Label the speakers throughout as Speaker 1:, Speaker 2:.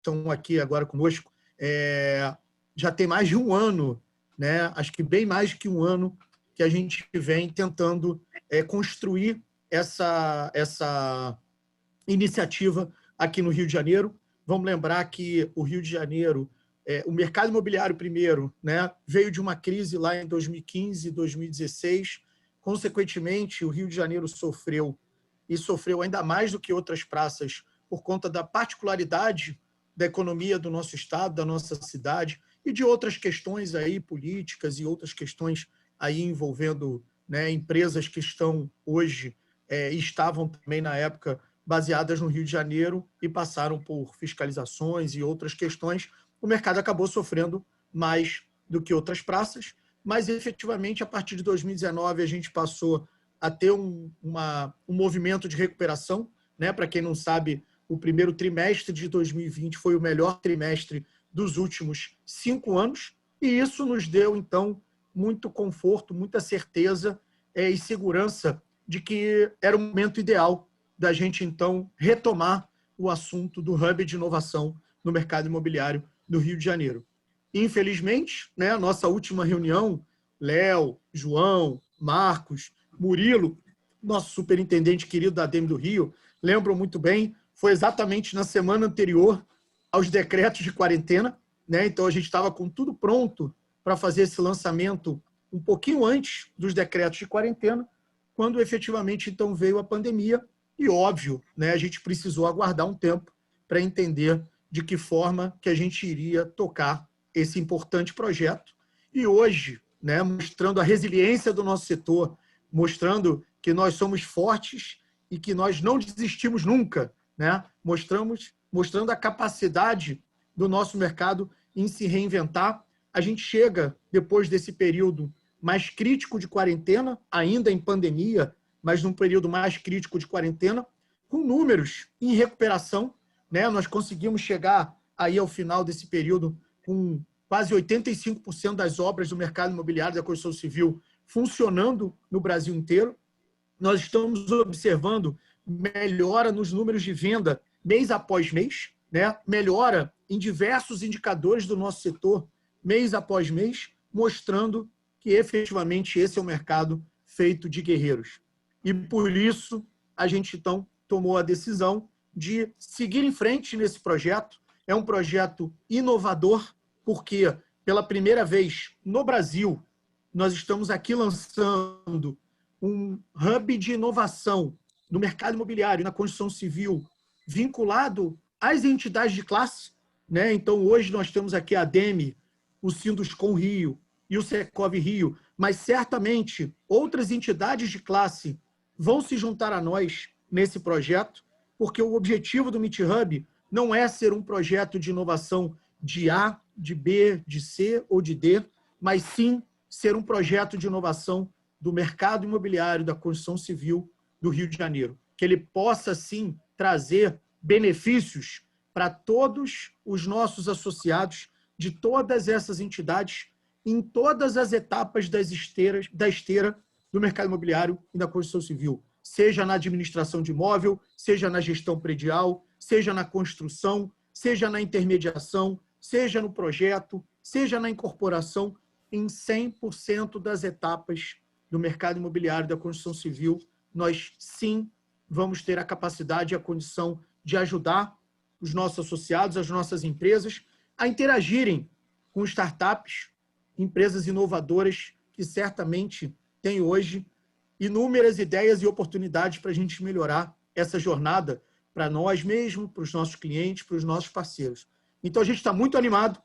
Speaker 1: estão aqui agora conosco, já tem mais de um ano, né? Acho que bem mais que um ano que a gente vem tentando construir essa iniciativa aqui no Rio de Janeiro. Vamos lembrar que o Rio de Janeiro, o mercado imobiliário primeiro, né, veio de uma crise lá em 2015, 2016. Consequentemente, o Rio de Janeiro sofreu ainda mais do que outras praças por conta da particularidade da economia do nosso estado, da nossa cidade e de outras questões aí políticas e outras questões aí envolvendo, né, empresas que estão hoje e estavam também na época baseadas no Rio de Janeiro e passaram por fiscalizações e outras questões. O mercado acabou sofrendo mais do que outras praças, mas efetivamente a partir de 2019 a gente passou a ter um movimento de recuperação, né? Para quem não sabe, o primeiro trimestre de 2020 foi o melhor trimestre dos últimos 5 anos, e isso nos deu, então, muito conforto, muita certeza e segurança de que era o momento ideal da gente, então, retomar o assunto do hub de inovação no mercado imobiliário do Rio de Janeiro. Infelizmente, né, a nossa última reunião, Léo, João, Marcos, Murilo, nosso superintendente querido da ADEME do Rio, lembram muito bem, foi exatamente na semana anterior aos decretos de quarentena, né? Então a gente estava com tudo pronto para fazer esse lançamento um pouquinho antes dos decretos de quarentena, quando efetivamente então veio a pandemia e, óbvio, né, a gente precisou aguardar um tempo para entender de que forma que a gente iria tocar esse importante projeto. E hoje, né, mostrando a resiliência do nosso setor, mostrando que nós somos fortes e que nós não desistimos nunca, né? Mostrando a capacidade do nosso mercado em se reinventar. A gente chega, depois desse período mais crítico de quarentena, ainda em pandemia, mas num período mais crítico de quarentena, com números em recuperação, né? Nós conseguimos chegar aí ao final desse período com quase 85% das obras do mercado imobiliário da construção civil funcionando no Brasil inteiro. Nós estamos observando melhora nos números de venda mês após mês, né? Melhora em diversos indicadores do nosso setor mês após mês, mostrando que efetivamente esse é um mercado feito de guerreiros. E por isso a gente então tomou a decisão de seguir em frente nesse projeto. É um projeto inovador, porque pela primeira vez no Brasil nós estamos aqui lançando um hub de inovação no mercado imobiliário, na construção civil, vinculado às entidades de classe, né? Então, hoje nós temos aqui a ADEME, o Sinduscom Rio e o Secov Rio, mas certamente outras entidades de classe vão se juntar a nós nesse projeto, porque o objetivo do MeetHub não é ser um projeto de inovação de A, de B, de C ou de D, mas sim ser um projeto de inovação do mercado imobiliário, da construção civil do Rio de Janeiro. Que ele possa, sim, trazer benefícios para todos os nossos associados de todas essas entidades em todas as etapas da esteira do mercado imobiliário e da construção civil, seja na administração de imóvel, seja na gestão predial, seja na construção, seja na intermediação, seja no projeto, seja na incorporação, em 100% das etapas do mercado imobiliário da construção civil, nós sim vamos ter a capacidade e a condição de ajudar os nossos associados, as nossas empresas, a interagirem com startups, empresas inovadoras que certamente têm hoje inúmeras ideias e oportunidades para a gente melhorar essa jornada para nós mesmos, para os nossos clientes, para os nossos parceiros. Então, a gente está muito animado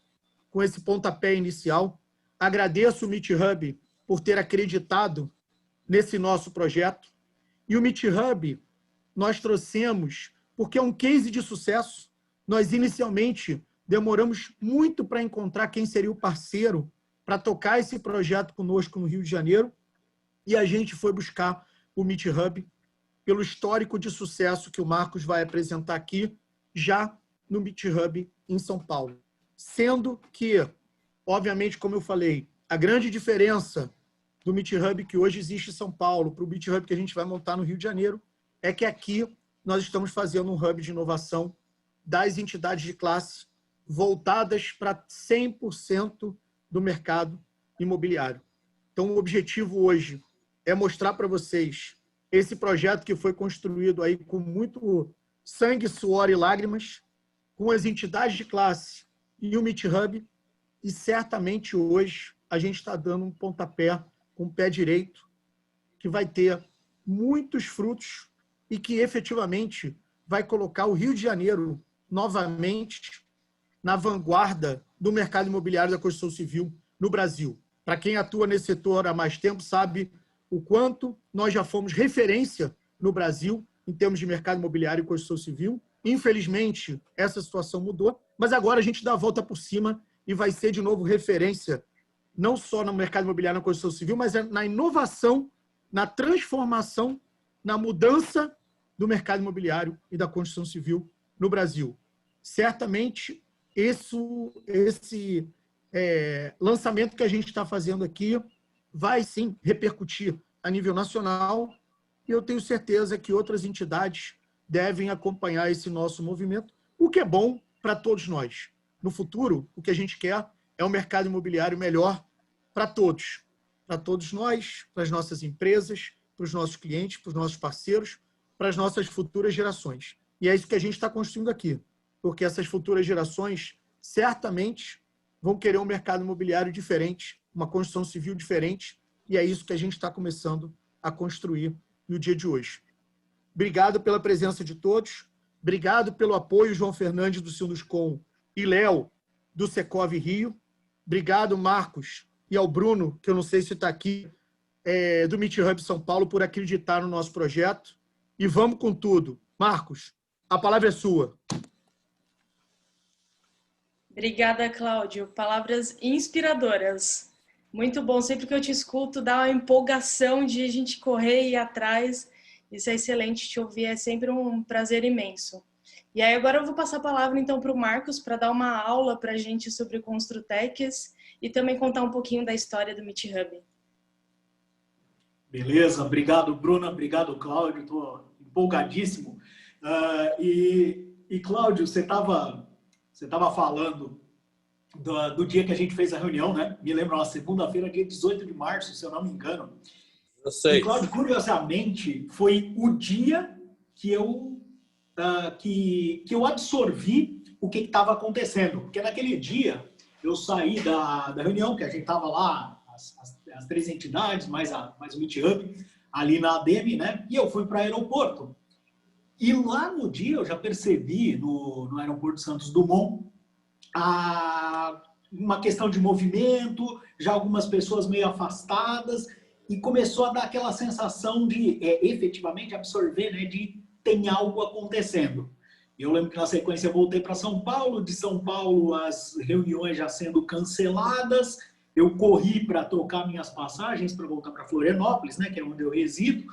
Speaker 1: com esse pontapé inicial. Agradeço o MeetHub por ter acreditado nesse nosso projeto. E o MeetHub nós trouxemos porque é um case de sucesso. Nós, inicialmente, demoramos muito para encontrar quem seria o parceiro para tocar esse projeto conosco no Rio de Janeiro, e a gente foi buscar o MeetHub pelo histórico de sucesso que o Marcos vai apresentar aqui, já no MeetHub em São Paulo. Sendo que, obviamente, como eu falei, a grande diferença do MeetHub que hoje existe em São Paulo para o MeetHub que a gente vai montar no Rio de Janeiro é que aqui nós estamos fazendo um hub de inovação das entidades de classe voltadas para 100% do mercado imobiliário. Então, o objetivo hoje é mostrar para vocês esse projeto que foi construído aí com muito sangue, suor e lágrimas, com as entidades de classe e o Meet Hub, e certamente hoje a gente está dando um pontapé com o pé direito, que vai ter muitos frutos e que efetivamente vai colocar o Rio de Janeiro novamente na vanguarda do mercado imobiliário da construção civil no Brasil. Para quem atua nesse setor há mais tempo, sabe o quanto nós já fomos referência no Brasil em termos de mercado imobiliário e construção civil. Infelizmente, essa situação mudou, mas agora a gente dá a volta por cima e vai ser de novo referência, não só no mercado imobiliário e na construção civil, mas na inovação, na transformação, na mudança do mercado imobiliário e da construção civil no Brasil. Certamente, esse lançamento que a gente está fazendo aqui vai, sim, repercutir a nível nacional, e eu tenho certeza que outras entidades devem acompanhar esse nosso movimento, o que é bom para todos nós. No futuro, o que a gente quer é um mercado imobiliário melhor para todos nós, para as nossas empresas, para os nossos clientes, para os nossos parceiros, para as nossas futuras gerações. E é isso que a gente está construindo aqui, porque essas futuras gerações certamente vão querer um mercado imobiliário diferente, uma construção civil diferente, e é isso que a gente está começando a construir no dia de hoje. Obrigado pela presença de todos, obrigado pelo apoio, João Fernandes, do Sinduscom, e Léo, do Secov Rio. Obrigado, Marcos, e ao Bruno, que eu não sei se está aqui, do Meet Hub São Paulo, por acreditar no nosso projeto. E vamos com tudo. Marcos, a palavra é sua.
Speaker 2: Obrigada, Cláudio. Palavras inspiradoras. Muito bom. Sempre que eu te escuto, dá uma empolgação de a gente correr e ir atrás. Isso é excelente te ouvir, é sempre um prazer imenso. E aí agora eu vou passar a palavra então para o Marcos para dar uma aula para a gente sobre Construtecs e também contar um pouquinho da história do Meet Hub.
Speaker 3: Beleza, obrigado, Bruna, obrigado, Cláudio, estou empolgadíssimo. E Cláudio, você estava falando do dia que a gente fez a reunião, né? Me lembro, uma segunda-feira, dia 18 de março, se eu não me engano.
Speaker 4: Eu sei.
Speaker 3: E, Cláudio, curiosamente, foi o dia que eu absorvi o que estava acontecendo. Porque naquele dia eu saí da reunião, que a gente estava lá, as três entidades, mais o Meet Hub, ali na ADEME, né? E eu fui para o aeroporto. E lá no dia eu já percebi, no aeroporto Santos Dumont, uma questão de movimento, já algumas pessoas meio afastadas, e começou a dar aquela sensação de efetivamente absorver, né? De tem algo acontecendo. Eu lembro que na sequência eu voltei para São Paulo, de São Paulo as reuniões já sendo canceladas, eu corri para trocar minhas passagens para voltar para Florianópolis, né, que é onde eu resido,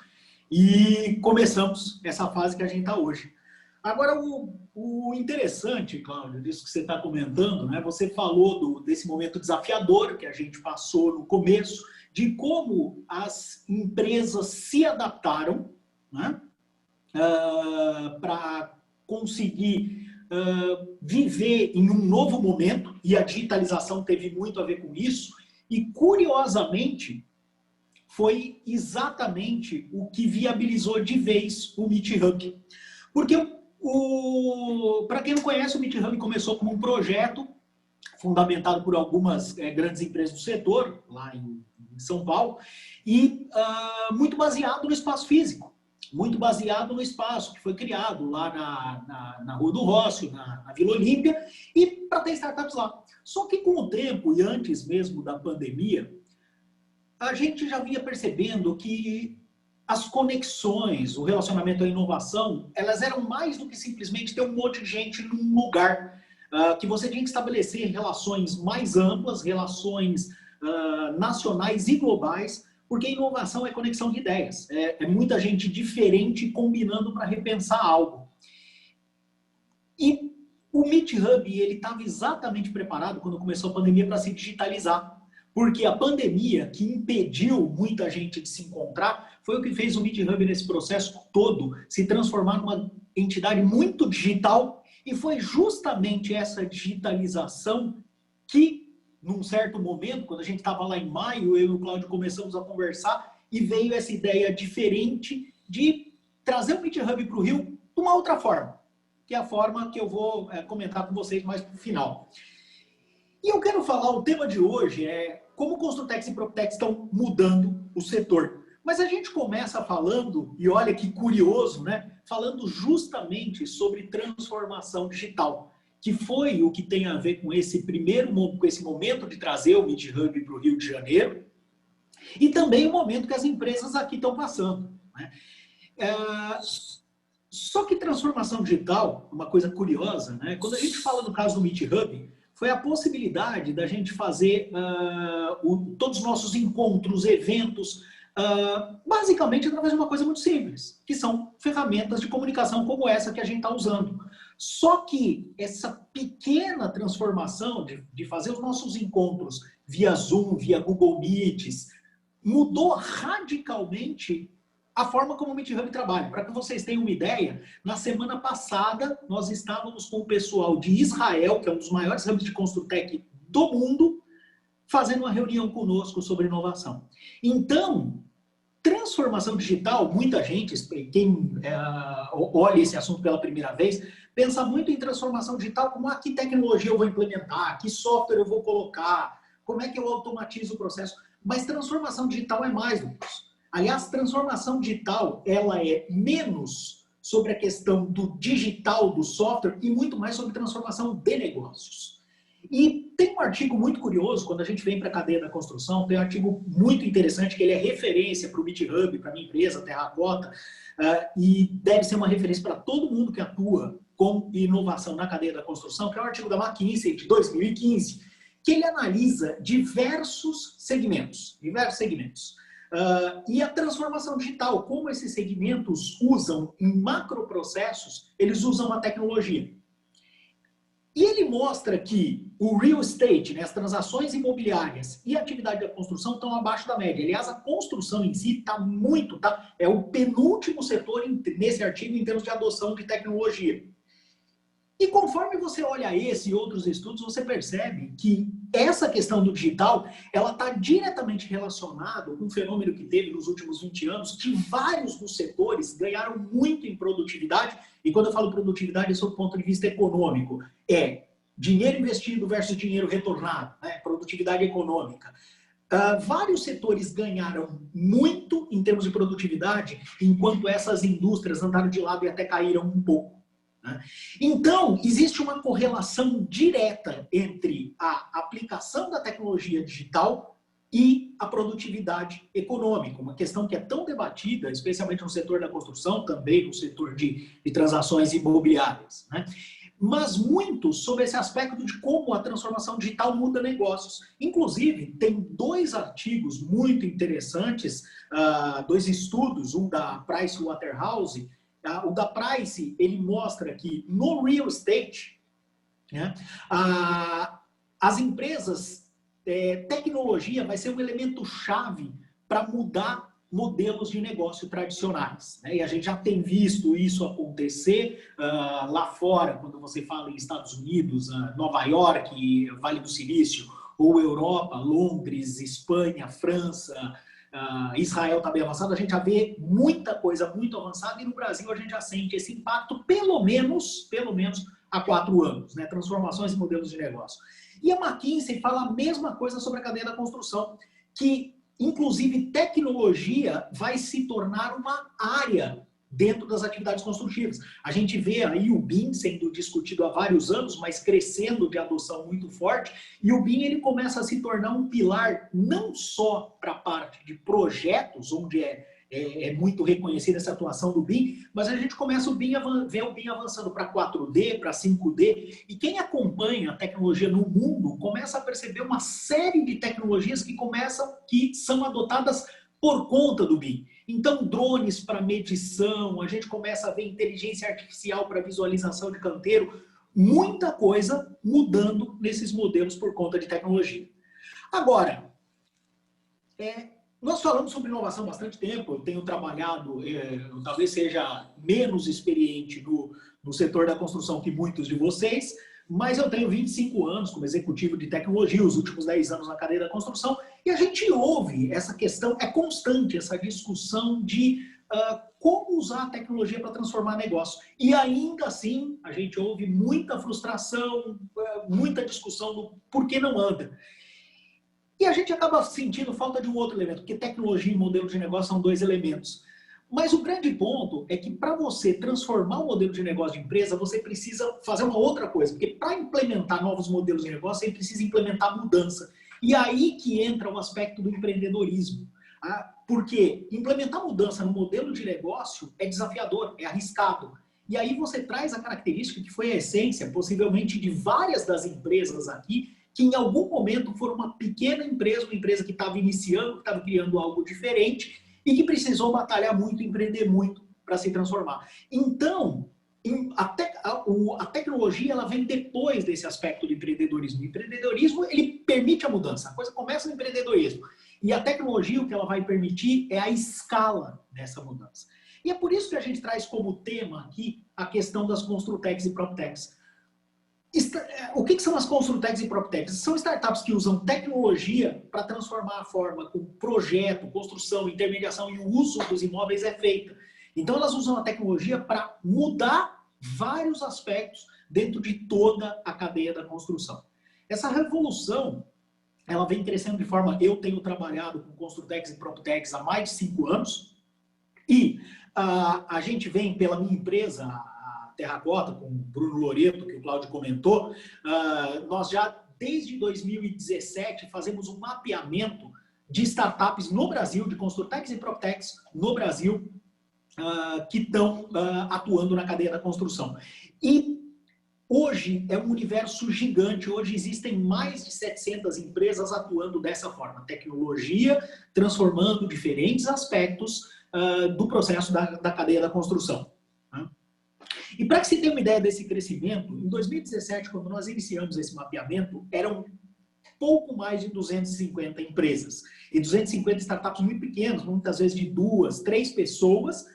Speaker 3: e começamos essa fase que a gente está hoje. Agora, o interessante, Cláudio, disso que você está comentando, né, você falou desse momento desafiador que a gente passou no começo, de como as empresas se adaptaram, né, para conseguir viver em um novo momento, e a digitalização teve muito a ver com isso, e curiosamente foi exatamente o que viabilizou de vez o Meet Hub. Porque, para quem não conhece, o Meet Hub começou como um projeto fundamentado por algumas grandes empresas do setor, lá em São Paulo, e muito baseado no espaço físico. Muito baseado no espaço que foi criado lá na Rua do Rócio, na Vila Olímpia, e para ter startups lá. Só que com o tempo, e antes mesmo da pandemia, a gente já vinha percebendo que as conexões, o relacionamento à inovação, elas eram mais do que simplesmente ter um monte de gente num lugar, que você tinha que estabelecer relações mais amplas, relações nacionais e globais, porque inovação é conexão de ideias, é muita gente diferente combinando para repensar algo. E o Meet Hub, ele estava exatamente preparado quando começou a pandemia para se digitalizar, porque a pandemia que impediu muita gente de se encontrar foi o que fez o Meet Hub nesse processo todo se transformar numa entidade muito digital E foi justamente essa digitalização que, num certo momento, quando a gente estava lá em maio, eu e o Cláudio começamos a conversar e veio essa ideia diferente de trazer o Meet Hub para o Rio de uma outra forma, que é a forma que eu vou comentar com vocês mais para o final. E eu quero falar, o tema de hoje é como Construtex e Proptex estão mudando o setor. Mas a gente começa falando, e olha que curioso, né? Falando justamente sobre transformação digital, que foi o que tem a ver com esse momento de trazer o Meet Hub para o Rio de Janeiro, e também o momento que as empresas aqui estão passando, né? Só que transformação digital, uma coisa curiosa, né? Quando a gente fala no caso do Meet Hub, foi a possibilidade da gente fazer todos os nossos encontros, eventos, basicamente através de uma coisa muito simples, que são ferramentas de comunicação como essa que a gente está usando. Só que essa pequena transformação de fazer os nossos encontros via Zoom, via Google Meets, mudou radicalmente a forma como o Meet Hub trabalha. Para que vocês tenham uma ideia, na semana passada nós estávamos com o pessoal de Israel, que é um dos maiores hubs de Construtec do mundo, fazendo uma reunião conosco sobre inovação. Então, transformação digital, muita gente, quem olha esse assunto pela primeira vez, pensa muito em transformação digital como que tecnologia eu vou implementar, que software eu vou colocar, como é que eu automatizo o processo. Mas transformação digital é mais do que isso. Aliás, transformação digital, ela é menos sobre a questão do digital, do software, e muito mais sobre transformação de negócios. E tem um artigo muito curioso, quando a gente vem para a cadeia da construção, tem um artigo muito interessante, que ele é referência para o Meet Hub, para a minha empresa, Terracota, e deve ser uma referência para todo mundo que atua com inovação na cadeia da construção, que é um artigo da McKinsey, de 2015, que ele analisa diversos segmentos. E a transformação digital, como esses segmentos usam em macroprocessos, eles usam a tecnologia. E ele mostra que o real estate, né, as transações imobiliárias e a atividade da construção estão abaixo da média. Aliás, a construção em si é o penúltimo setor nesse artigo em termos de adoção de tecnologia. E conforme você olha esse e outros estudos, você percebe que essa questão do digital, ela está diretamente relacionada com um fenômeno que teve nos últimos 20 anos, que vários dos setores ganharam muito em produtividade, e quando eu falo produtividade, é sob o ponto de vista econômico. É dinheiro investido versus dinheiro retornado, né? Produtividade econômica. Vários setores ganharam muito em termos de produtividade, enquanto essas indústrias andaram de lado e até caíram um pouco. Então, existe uma correlação direta entre a aplicação da tecnologia digital e a produtividade econômica, uma questão que é tão debatida, especialmente no setor da construção, também no setor de transações imobiliárias, né? Mas muito sobre esse aspecto de como a transformação digital muda negócios. Inclusive, tem 2 artigos muito interessantes, 2 estudos, um da Pricewaterhouse. O da Price, ele mostra que no real estate, né, as empresas, tecnologia vai ser um elemento chave para mudar modelos de negócio tradicionais, né? E a gente já tem visto isso acontecer lá fora, quando você fala em Estados Unidos, Nova York, Vale do Silício, ou Europa, Londres, Espanha, França, Israel está bem avançado, a gente já vê muita coisa muito avançada, e no Brasil a gente já sente esse impacto pelo menos há 4 anos, né? Transformações em modelos de negócio. E a McKinsey fala a mesma coisa sobre a cadeia da construção, que inclusive tecnologia vai se tornar uma área dentro das atividades construtivas. A gente vê aí o BIM sendo discutido há vários anos, mas crescendo de adoção muito forte, e o BIM ele começa a se tornar um pilar não só para a parte de projetos, onde é muito reconhecida essa atuação do BIM, mas a gente começa ver o BIM avançando para 4D, para 5D, e quem acompanha a tecnologia no mundo começa a perceber uma série de tecnologias que são adotadas por conta do BIM. Então, drones para medição, a gente começa a ver inteligência artificial para visualização de canteiro, muita coisa mudando nesses modelos por conta de tecnologia. Agora, nós falamos sobre inovação há bastante tempo, eu tenho trabalhado, eu talvez seja menos experiente no no setor da construção que muitos de vocês, mas eu tenho 25 anos como executivo de tecnologia, os últimos 10 anos na cadeia da construção, e a gente ouve essa questão, é constante essa discussão de como usar a tecnologia para transformar negócio. E ainda assim, a gente ouve muita frustração, muita discussão do por que não anda. E a gente acaba sentindo falta de um outro elemento, porque tecnologia e modelo de negócio são dois elementos. Mas o grande ponto é que para você transformar o modelo de negócio de empresa, você precisa fazer uma outra coisa. Porque para implementar novos modelos de negócio, você precisa implementar mudança. E aí que entra o aspecto do empreendedorismo. Porque implementar mudança no modelo de negócio é desafiador, é arriscado. E aí você traz a característica que foi a essência, possivelmente, de várias das empresas aqui, que em algum momento foram uma pequena empresa, uma empresa que estava iniciando, que estava criando algo diferente, e que precisou batalhar muito, empreender muito para se transformar. Então, a tecnologia ela vem depois desse aspecto do empreendedorismo. O empreendedorismo ele permite a mudança. A coisa começa no empreendedorismo. E a tecnologia, o que ela vai permitir é a escala dessa mudança. E é por isso que a gente traz como tema aqui a questão das Construtechs e PropTechs. O que são as Construtechs e PropTechs? São startups que usam tecnologia para transformar a forma como projeto, construção, intermediação e o uso dos imóveis é feita. Então, elas usam a tecnologia para mudar vários aspectos dentro de toda a cadeia da construção. Essa revolução, ela vem crescendo de forma... Eu tenho trabalhado com Construtechs e PropTechs há mais de 5 anos e a gente vem pela minha empresa... Terracota, com o Bruno Loreto, que o Cláudio comentou, nós já, desde 2017, fazemos um mapeamento de startups no Brasil, de Construtechs e PropTechs no Brasil, que estão atuando na cadeia da construção. E hoje é um universo gigante, hoje existem mais de 700 empresas atuando dessa forma, tecnologia transformando diferentes aspectos do processo da cadeia da construção. E para que se tenha uma ideia desse crescimento, em 2017, quando nós iniciamos esse mapeamento, eram pouco mais de 250 empresas. E 250 startups muito pequenas, muitas vezes de 2, 3 pessoas,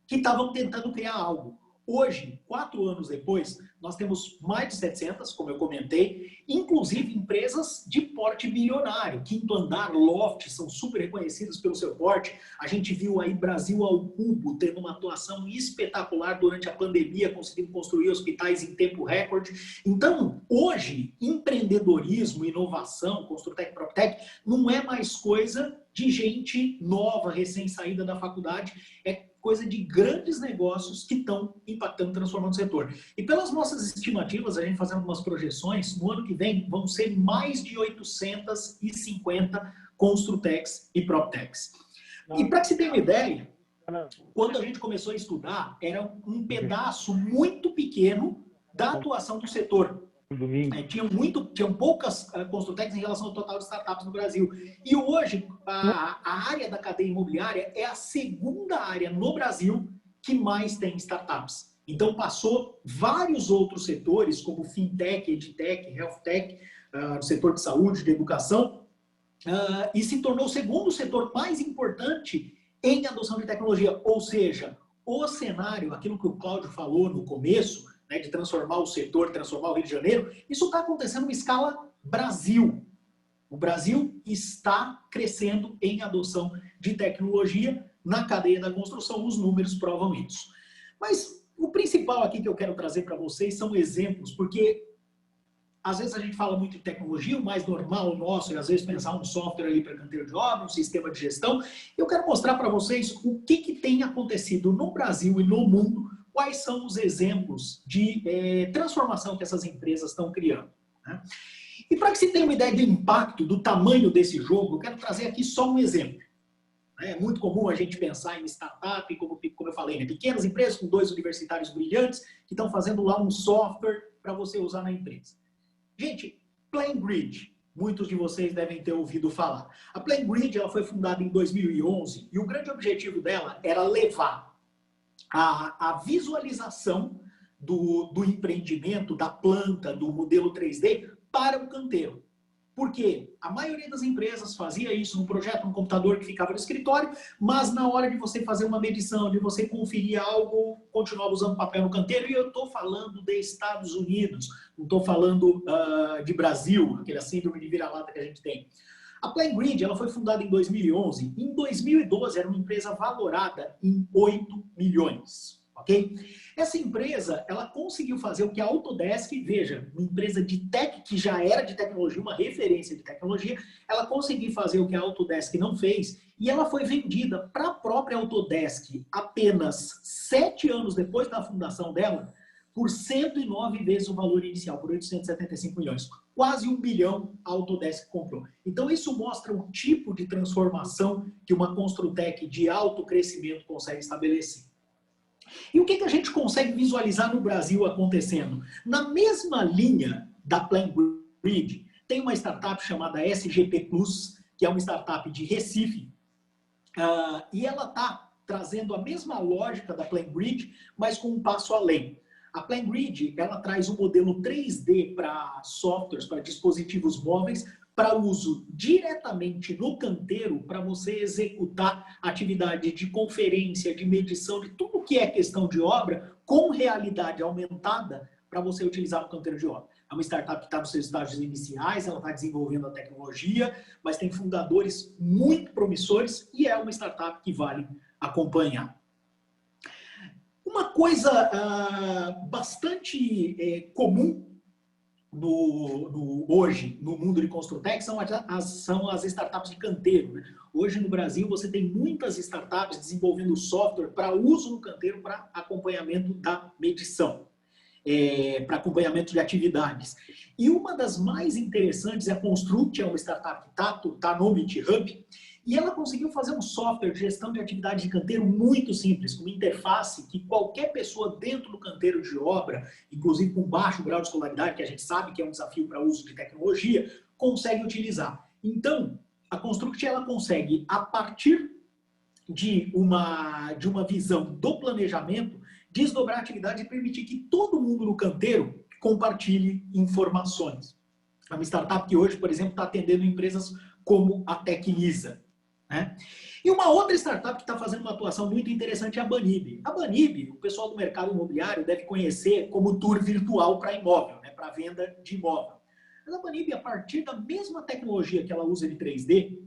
Speaker 3: que estavam tentando criar algo. Hoje, 4 anos depois, nós temos mais de 700, como eu comentei, inclusive empresas de porte bilionário. Quinto Andar, Loft, são super reconhecidas pelo seu porte. A gente viu aí Brasil ao Cubo tendo uma atuação espetacular durante a pandemia, conseguindo construir hospitais em tempo recorde. Então, hoje, empreendedorismo, inovação, Construtech, PropTech, não é mais coisa de gente nova, recém-saída da faculdade, é coisa de grandes negócios que estão impactando, transformando o setor. E pelas nossas estimativas, a gente fazendo algumas projeções, no ano que vem vão ser mais de 850 Construtechs e PropTechs. E para que você tenha uma ideia, quando a gente começou a estudar, era um pedaço muito pequeno da atuação do setor. Tinham poucas Construtechs em relação ao total de startups no Brasil. E hoje, a área da cadeia imobiliária é a segunda área no Brasil que mais tem startups. Então, passou vários outros setores, como Fintech, EdTech, HealthTech, no setor de saúde, de educação, e se tornou o segundo setor mais importante em adoção de tecnologia. Ou seja, o cenário, aquilo que o Cláudio falou no começo, né, de transformar o setor, transformar o Rio de Janeiro, isso está acontecendo em escala Brasil. O Brasil está crescendo em adoção de tecnologia na cadeia da construção, os números provam isso. Mas o principal aqui que eu quero trazer para vocês são exemplos, porque às vezes a gente fala muito de tecnologia, o mais normal nosso é às vezes pensar um software ali para canteiro de obra, um sistema de gestão. Eu quero mostrar para vocês o que tem acontecido no Brasil e no mundo, quais são os exemplos de transformação que essas empresas estão criando, né? E para que se tenha uma ideia do impacto, do tamanho desse jogo, eu quero trazer aqui só um exemplo. É muito comum a gente pensar em startup, como eu falei, né? Pequenas empresas com 2 universitários brilhantes que estão fazendo lá um software para você usar na empresa. Gente, PlanGrid, muitos de vocês devem ter ouvido falar. A PlanGrid ela foi fundada em 2011 e o grande objetivo dela era levar a visualização do empreendimento, da planta, do modelo 3D para o canteiro. Porque a maioria das empresas fazia isso no projeto, no computador que ficava no escritório, mas na hora de você fazer uma medição, de você conferir algo, continuava usando papel no canteiro. E eu estou falando de Estados Unidos, não estou falando de Brasil, aquela síndrome de vira-lata que a gente tem. A PlanGrid, ela foi fundada em 2011. Em 2012, era uma empresa valorada em 8 milhões. Ok? Essa empresa, ela conseguiu fazer o que a Autodesk, veja, uma empresa de tech que já era de tecnologia, uma referência de tecnologia, ela conseguiu fazer o que a Autodesk não fez e ela foi vendida para a própria Autodesk apenas 7 anos depois da fundação dela por 109 vezes o valor inicial, por 875 milhões. Quase 1 bilhão a Autodesk comprou. Então isso mostra o tipo de transformação que uma Construtec de alto crescimento consegue estabelecer. E o que a gente consegue visualizar no Brasil acontecendo? Na mesma linha da PlanGrid, tem uma startup chamada SGP Plus, que é uma startup de Recife, e ela está trazendo a mesma lógica da PlanGrid, mas com um passo além. A PlanGrid, ela traz um modelo 3D para softwares, para dispositivos móveis, para uso diretamente no canteiro, para você executar atividade de conferência, de medição, de tudo que é questão de obra, com realidade aumentada, para você utilizar no canteiro de obra. É uma startup que está nos seus estágios iniciais, ela está desenvolvendo a tecnologia, mas tem fundadores muito promissores e é uma startup que vale acompanhar. Uma coisa bastante comum hoje, no mundo de Construtec, são as startups de canteiro. Né? Hoje, no Brasil, você tem muitas startups desenvolvendo software para uso no canteiro, para acompanhamento da medição, para acompanhamento de atividades. E uma das mais interessantes é a Construct, é uma startup que está no GitHub, e ela conseguiu fazer um software de gestão de atividade de canteiro muito simples, com uma interface que qualquer pessoa dentro do canteiro de obra, inclusive com baixo grau de escolaridade, que a gente sabe que é um desafio para uso de tecnologia, consegue utilizar. Então, a Construct, ela consegue, a partir de uma visão do planejamento, desdobrar a atividade e permitir que todo mundo no canteiro compartilhe informações. É uma startup que hoje, por exemplo, está atendendo empresas como a Tecnisa. Né? E uma outra startup que está fazendo uma atuação muito interessante é a Banib. A Banib, o pessoal do mercado imobiliário deve conhecer como tour virtual para imóvel, né? Para venda de imóvel. Mas a Banib, a partir da mesma tecnologia que ela usa de 3D,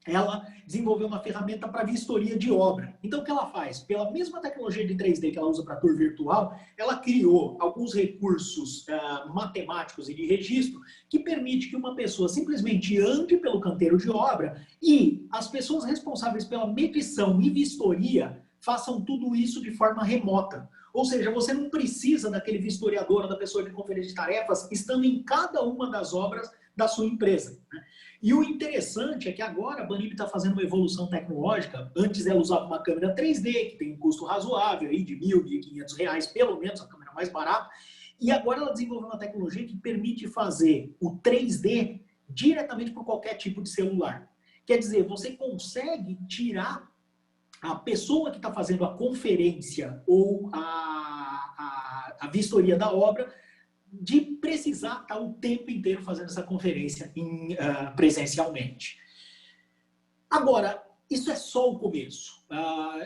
Speaker 3: ela desenvolveu uma ferramenta para vistoria de obra. Então, o que ela faz? Pela mesma tecnologia de 3D que ela usa para tour virtual, ela criou alguns recursos matemáticos e de registro que permite que uma pessoa simplesmente ande pelo canteiro de obra e as pessoas responsáveis pela medição e vistoria façam tudo isso de forma remota. Ou seja, você não precisa daquele vistoriador ou da pessoa de conferência de tarefas estando em cada uma das obras da sua empresa. Né? E o interessante é que agora a Banib está fazendo uma evolução tecnológica. Antes ela usava uma câmera 3D, que tem um custo razoável, aí de R$ 1.000, R$ 1.500, pelo menos, a câmera mais barata. E agora ela desenvolveu uma tecnologia que permite fazer o 3D diretamente por qualquer tipo de celular. Quer dizer, você consegue tirar a pessoa que está fazendo a conferência ou a vistoria da obra de precisar estar o tempo inteiro fazendo essa conferência presencialmente. Agora, isso é só o começo.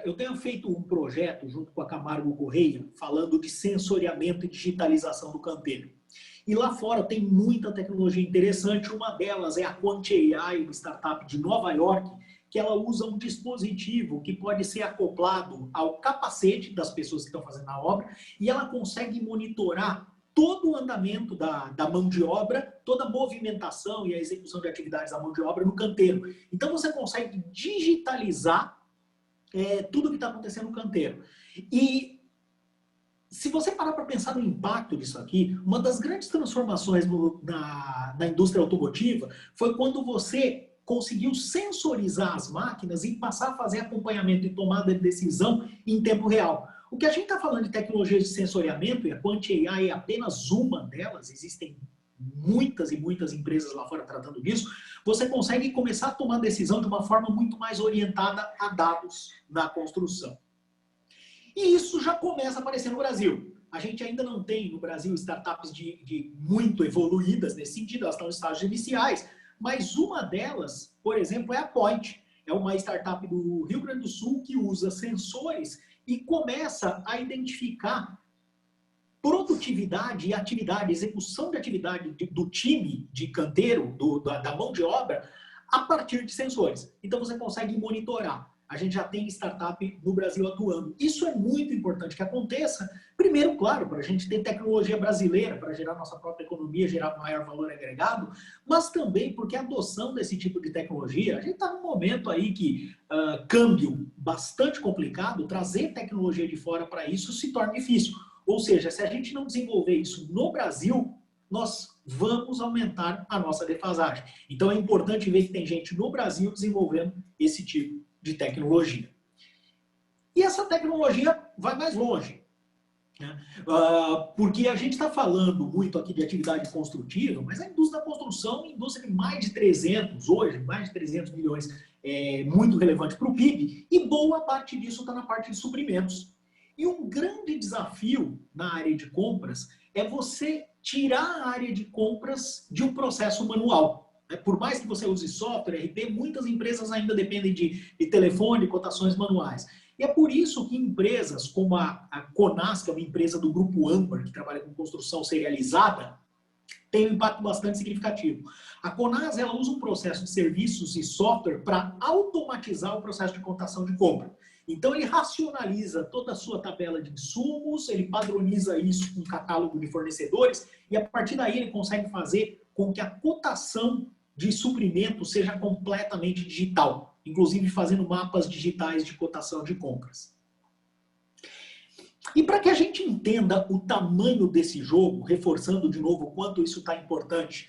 Speaker 3: Eu tenho feito um projeto junto com a Camargo Correia falando de sensoriamento e digitalização do canteiro. E lá fora tem muita tecnologia interessante. Uma delas é a Quant AI, uma startup de Nova York, que ela usa um dispositivo que pode ser acoplado ao capacete das pessoas que estão fazendo a obra e ela consegue monitorar todo o andamento da mão de obra, toda a movimentação e a execução de atividades da mão de obra no canteiro. Então, você consegue digitalizar tudo o que está acontecendo no canteiro. E se você parar para pensar no impacto disso aqui, uma das grandes transformações na indústria automotiva foi quando você conseguiu sensorizar as máquinas e passar a fazer acompanhamento e tomada de decisão em tempo real. O que a gente está falando de tecnologia de sensoriamento, e a Quant AI é apenas uma delas, existem muitas e muitas empresas lá fora tratando disso, você consegue começar a tomar decisão de uma forma muito mais orientada a dados na construção. E isso já começa a aparecer no Brasil. A gente ainda não tem no Brasil startups muito evoluídas nesse sentido, elas estão em estágios iniciais, Mas uma delas, por exemplo, é a Point. É uma startup do Rio Grande do Sul que usa sensores e começa a identificar produtividade e atividade, execução de atividade do time de canteiro, da mão de obra, a partir de sensores. Então você consegue monitorar. A gente já tem startup no Brasil atuando. Isso é muito importante que aconteça. Primeiro, claro, para a gente ter tecnologia brasileira, para gerar nossa própria economia, gerar maior valor agregado, mas também porque a adoção desse tipo de tecnologia, a gente está num momento aí que câmbio bastante complicado, trazer tecnologia de fora para isso se torna difícil. Ou seja, se a gente não desenvolver isso no Brasil, nós vamos aumentar a nossa defasagem. Então é importante ver que tem gente no Brasil desenvolvendo esse tipo de tecnologia. E essa tecnologia vai mais longe, né? Porque a gente está falando muito aqui de atividade construtiva, mas a indústria da construção é uma indústria de mais de 300, hoje, mais de 300 milhões, é muito relevante para o PIB, e boa parte disso está na parte de suprimentos. E um grande desafio na área de compras é você tirar a área de compras de um processo manual. Por mais que você use software, RP, muitas empresas ainda dependem de telefone, cotações manuais. E é por isso que empresas como a Conas, que é uma empresa do grupo Âmbar, que trabalha com construção serializada, tem um impacto bastante significativo. A Conas, ela usa um processo de serviços e software para automatizar o processo de cotação de compra. Então, ele racionaliza toda a sua tabela de insumos, ele padroniza isso com um catálogo de fornecedores e, a partir daí, ele consegue fazer com que a cotação de suprimento seja completamente digital, inclusive fazendo mapas digitais de cotação de compras. E para que a gente entenda o tamanho desse jogo, reforçando de novo o quanto isso está importante,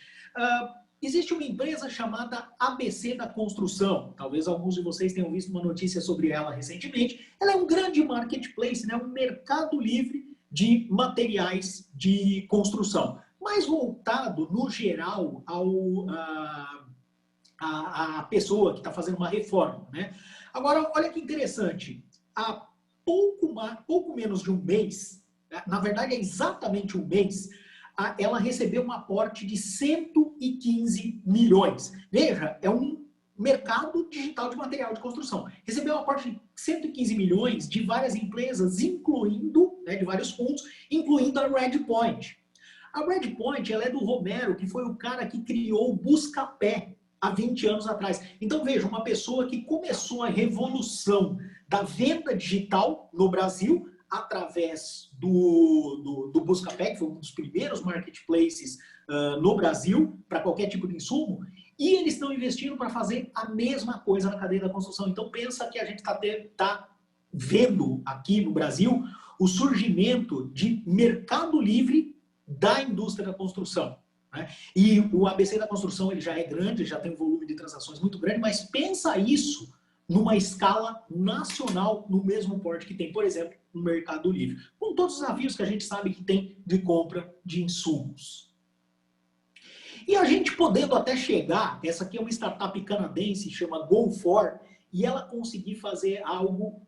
Speaker 3: existe uma empresa chamada ABC da Construção. Talvez alguns de vocês tenham visto uma notícia sobre ela recentemente. Ela é um grande marketplace, né? Um mercado livre de materiais de construção, mais voltado, no geral, a pessoa que está fazendo uma reforma, né? Agora, olha que interessante. Há pouco menos de um mês, na verdade é exatamente um mês, ela recebeu um aporte de 115 milhões. Veja, é um mercado digital de material de construção. Recebeu um aporte de 115 milhões de várias empresas, incluindo, né, de vários fundos, incluindo a Redpoint. A Redpoint, ela é do Romero, que foi o cara que criou o Buscapé há 20 anos atrás. Então, veja, uma pessoa que começou a revolução da venda digital no Brasil através do Buscapé, que foi um dos primeiros marketplaces no Brasil para qualquer tipo de insumo, e eles estão investindo para fazer a mesma coisa na cadeia da construção. Então, pensa que a gente está vendo aqui no Brasil o surgimento de mercado livre da indústria da construção, né? E o ABC da Construção ele já é grande, já tem um volume de transações muito grande, mas pensa isso numa escala nacional, no mesmo porte que tem, por exemplo, no Mercado Livre, com todos os desafios que a gente sabe que tem de compra de insumos. E a gente podendo até chegar, essa aqui é uma startup canadense, chama Go4, e ela conseguir fazer algo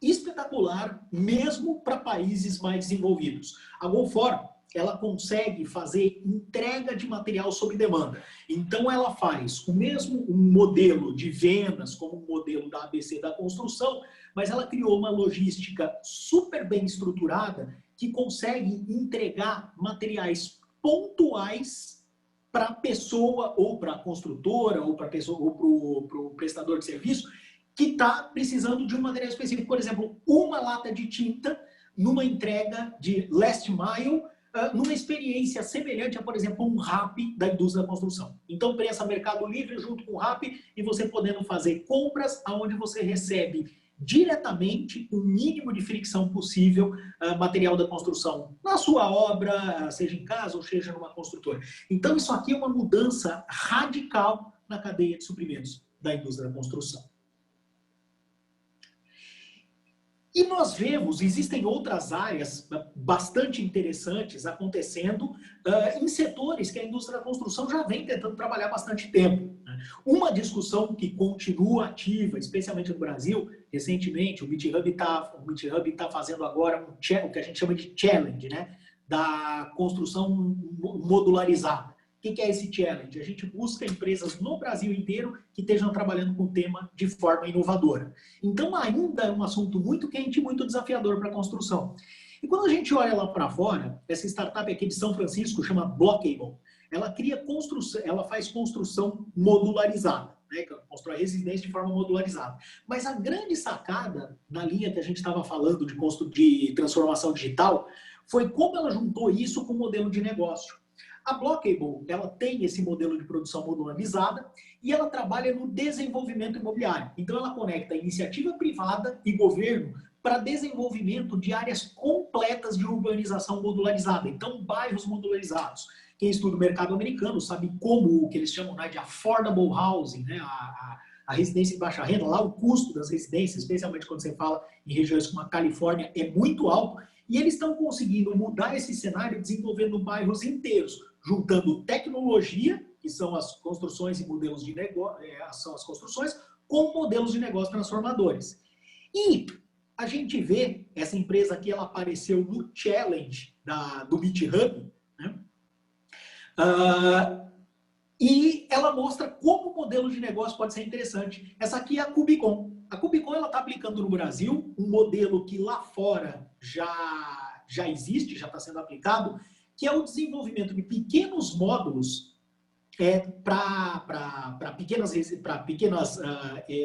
Speaker 3: espetacular, mesmo para países mais desenvolvidos. A Go4, ela consegue fazer entrega de material sob demanda. Então, ela faz o mesmo modelo de vendas, como o modelo da ABC da Construção, mas ela criou uma logística super bem estruturada que consegue entregar materiais pontuais para a pessoa, ou para a construtora, ou para o prestador de serviço, que está precisando de um material específico. Por exemplo, uma lata de tinta numa entrega de last mile, numa experiência semelhante a, por exemplo, um RAP da indústria da construção. Então, pensa Mercado Livre junto com o RAP e você podendo fazer compras onde você recebe diretamente o mínimo de fricção possível material da construção na sua obra, seja em casa ou seja numa construtora. Então, isso aqui é uma mudança radical na cadeia de suprimentos da indústria da construção. E nós vemos, existem outras áreas bastante interessantes acontecendo em setores que a indústria da construção já vem tentando trabalhar há bastante tempo. Uma discussão que continua ativa, especialmente no Brasil, recentemente o MeetHub está fazendo agora o que a gente chama de challenge, né, da construção modularizada. O que é esse challenge? A gente busca empresas no Brasil inteiro que estejam trabalhando com o tema de forma inovadora. Então, ainda é um assunto muito quente e muito desafiador para a construção. E quando a gente olha lá para fora, essa startup aqui de São Francisco chama Blockable. Ela cria construção, ela faz construção modularizada, né? Constrói residência de forma modularizada. Mas a grande sacada na linha que a gente estava falando de transformação digital foi como ela juntou isso com o modelo de negócio. A Blockable, ela tem esse modelo de produção modularizada e ela trabalha no desenvolvimento imobiliário. Então, ela conecta iniciativa privada e governo para desenvolvimento de áreas completas de urbanização modularizada. Então, bairros modularizados. Quem estuda o mercado americano sabe como o que eles chamam, né, de affordable housing, né, a residência de baixa renda. Lá o custo das residências, especialmente quando você fala em regiões como a Califórnia, é muito alto. E eles estão conseguindo mudar esse cenário desenvolvendo bairros inteiros, juntando tecnologia, que são as construções e modelos de negócio, são as construções, com modelos de negócio transformadores. E a gente vê, essa empresa aqui, ela apareceu no Challenge do GitHub, né? E ela mostra como o modelo de negócio pode ser interessante. Essa aqui é a Cubicon. A Cubicon está aplicando no Brasil um modelo que lá fora já existe, já está sendo aplicado, que é o desenvolvimento de pequenos módulos para pequenas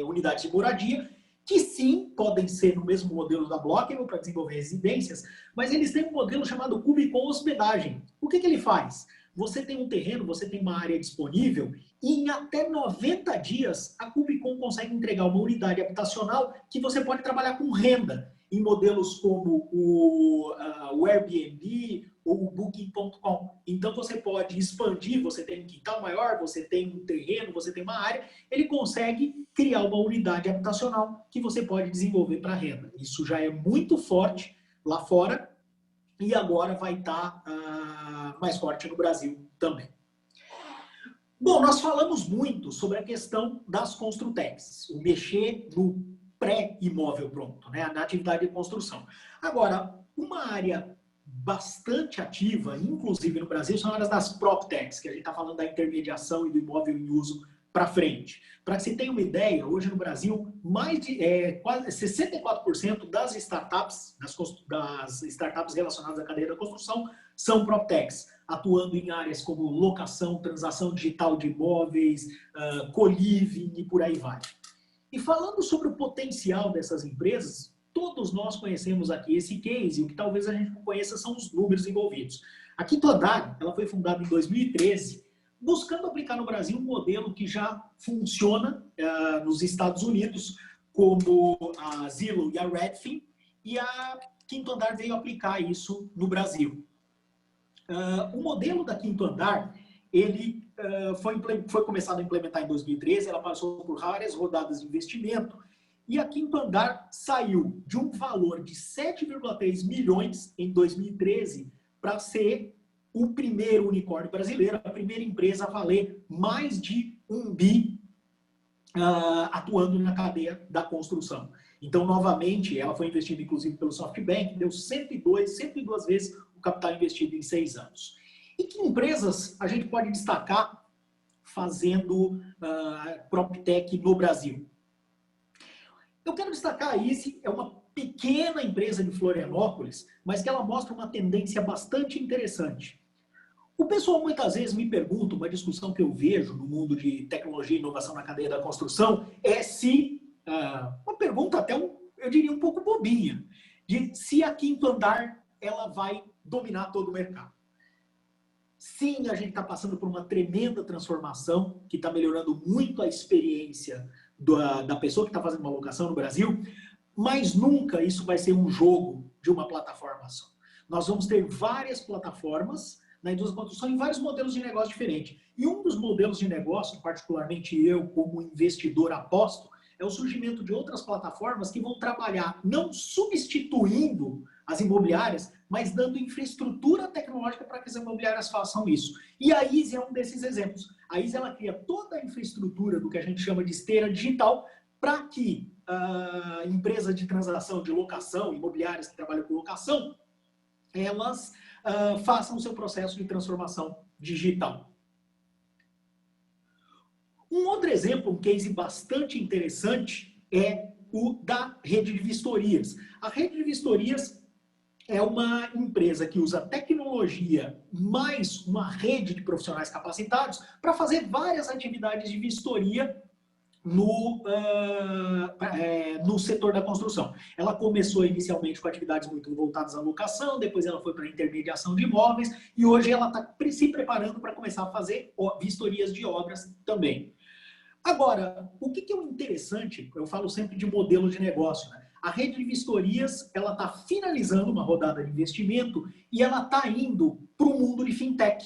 Speaker 3: unidades de moradia, que sim, podem ser no mesmo modelo da Blockable para desenvolver residências, mas eles têm um modelo chamado Cubicon Hospedagem. O que ele faz? Você tem um terreno, você tem uma área disponível e em até 90 dias a Cubicon consegue entregar uma unidade habitacional que você pode trabalhar com renda em modelos como o Airbnb ou o Booking.com. Então você pode expandir, você tem um quintal maior, você tem um terreno, você tem uma área, ele consegue criar uma unidade habitacional que você pode desenvolver para renda. Isso já é muito forte lá fora e agora vai estar mais forte no Brasil também. Bom, nós falamos muito sobre a questão das construtechs, o mexer no pré-imóvel pronto, né, na atividade de construção. Agora, uma área bastante ativa, inclusive no Brasil, são as das PropTechs, que a gente está falando da intermediação e do imóvel em uso para frente. Para que você tenha uma ideia, hoje no Brasil, quase 64% das startups, das startups relacionadas à cadeia da construção, são PropTechs, atuando em áreas como locação, transação digital de imóveis, co-living e por aí vai. E falando sobre o potencial dessas empresas, todos nós conhecemos aqui esse case, e o que talvez a gente não conheça são os números envolvidos. A Quinto Andar, ela foi fundada em 2013, buscando aplicar no Brasil um modelo que já funciona nos Estados Unidos, como a Zillow e a Redfin, e a Quinto Andar veio aplicar isso no Brasil. O modelo da Quinto Andar, ele foi começado a implementar em 2013, ela passou por várias rodadas de investimento, e a Quinto Andar saiu de um valor de 7,3 milhões em 2013 para ser o primeiro unicórnio brasileiro, a primeira empresa a valer mais de 1 bi atuando na cadeia da construção. Então, novamente, ela foi investida inclusive pelo SoftBank, deu 102 vezes o capital investido em 6 anos. E que empresas a gente pode destacar fazendo PropTech no Brasil? Eu quero destacar a Easy, é uma pequena empresa de Florianópolis, mas que ela mostra uma tendência bastante interessante. O pessoal muitas vezes me pergunta, uma discussão que eu vejo no mundo de tecnologia e inovação na cadeia da construção, é se, uma pergunta até, eu diria, um pouco bobinha, de se a Quinto Andar ela vai dominar todo o mercado. Sim, a gente está passando por uma tremenda transformação, que está melhorando muito a experiência da pessoa que está fazendo uma locação no Brasil, mas nunca isso vai ser um jogo de uma plataforma só. Nós vamos ter várias plataformas na indústria da construção em vários modelos de negócio diferentes. E um dos modelos de negócio, particularmente eu como investidor aposto, é o surgimento de outras plataformas que vão trabalhar não substituindo as imobiliárias, mas dando infraestrutura tecnológica para que as imobiliárias façam isso. E a Easy é um desses exemplos. A Easy ela cria toda a infraestrutura do que a gente chama de esteira digital para que a empresa de transação de locação, imobiliárias que trabalham com locação, elas façam o seu processo de transformação digital. Um outro exemplo, um case bastante interessante, é o da rede de vistorias. A rede de vistorias é uma empresa que usa tecnologia mais uma rede de profissionais capacitados para fazer várias atividades de vistoria no setor da construção. Ela começou inicialmente com atividades muito voltadas à locação, depois ela foi para a intermediação de imóveis e hoje ela está se preparando para começar a fazer vistorias de obras também. Agora, o que é o interessante, eu falo sempre de modelo de negócio, né? A rede de vistorias, ela está finalizando uma rodada de investimento e ela está indo para o mundo de fintech.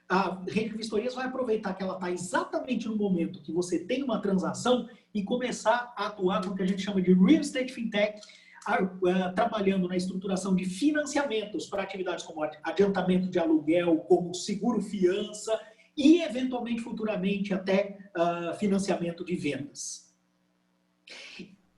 Speaker 3: A rede de vistorias vai aproveitar que ela está exatamente no momento que você tem uma transação e começar a atuar com o que a gente chama de real estate fintech, trabalhando na estruturação de financiamentos para atividades como adiantamento de aluguel, como seguro-fiança e, eventualmente, futuramente, até financiamento de vendas.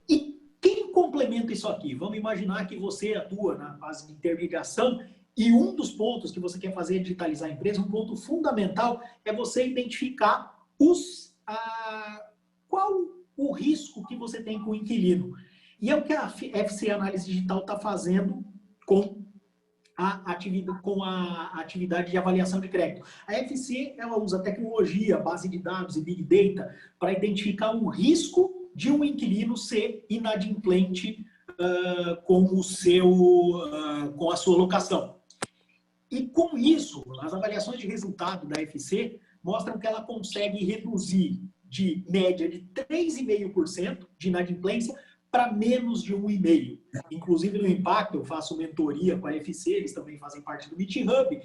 Speaker 3: E quem complementa isso aqui? Vamos imaginar que você atua na fase de intermediação e um dos pontos que você quer fazer é digitalizar a empresa, um ponto fundamental é você identificar qual o risco que você tem com o inquilino. E é o que a FC Análise Digital está fazendo com a atividade de avaliação de crédito. A FC ela usa tecnologia, base de dados e Big Data para identificar o risco de um inquilino ser inadimplente com a sua locação. E com isso, as avaliações de resultado da FC mostram que ela consegue reduzir de média de 3,5% de inadimplência para menos de 1,5%. Inclusive no Impacto, eu faço mentoria com a FC, eles também fazem parte do Meet Hub.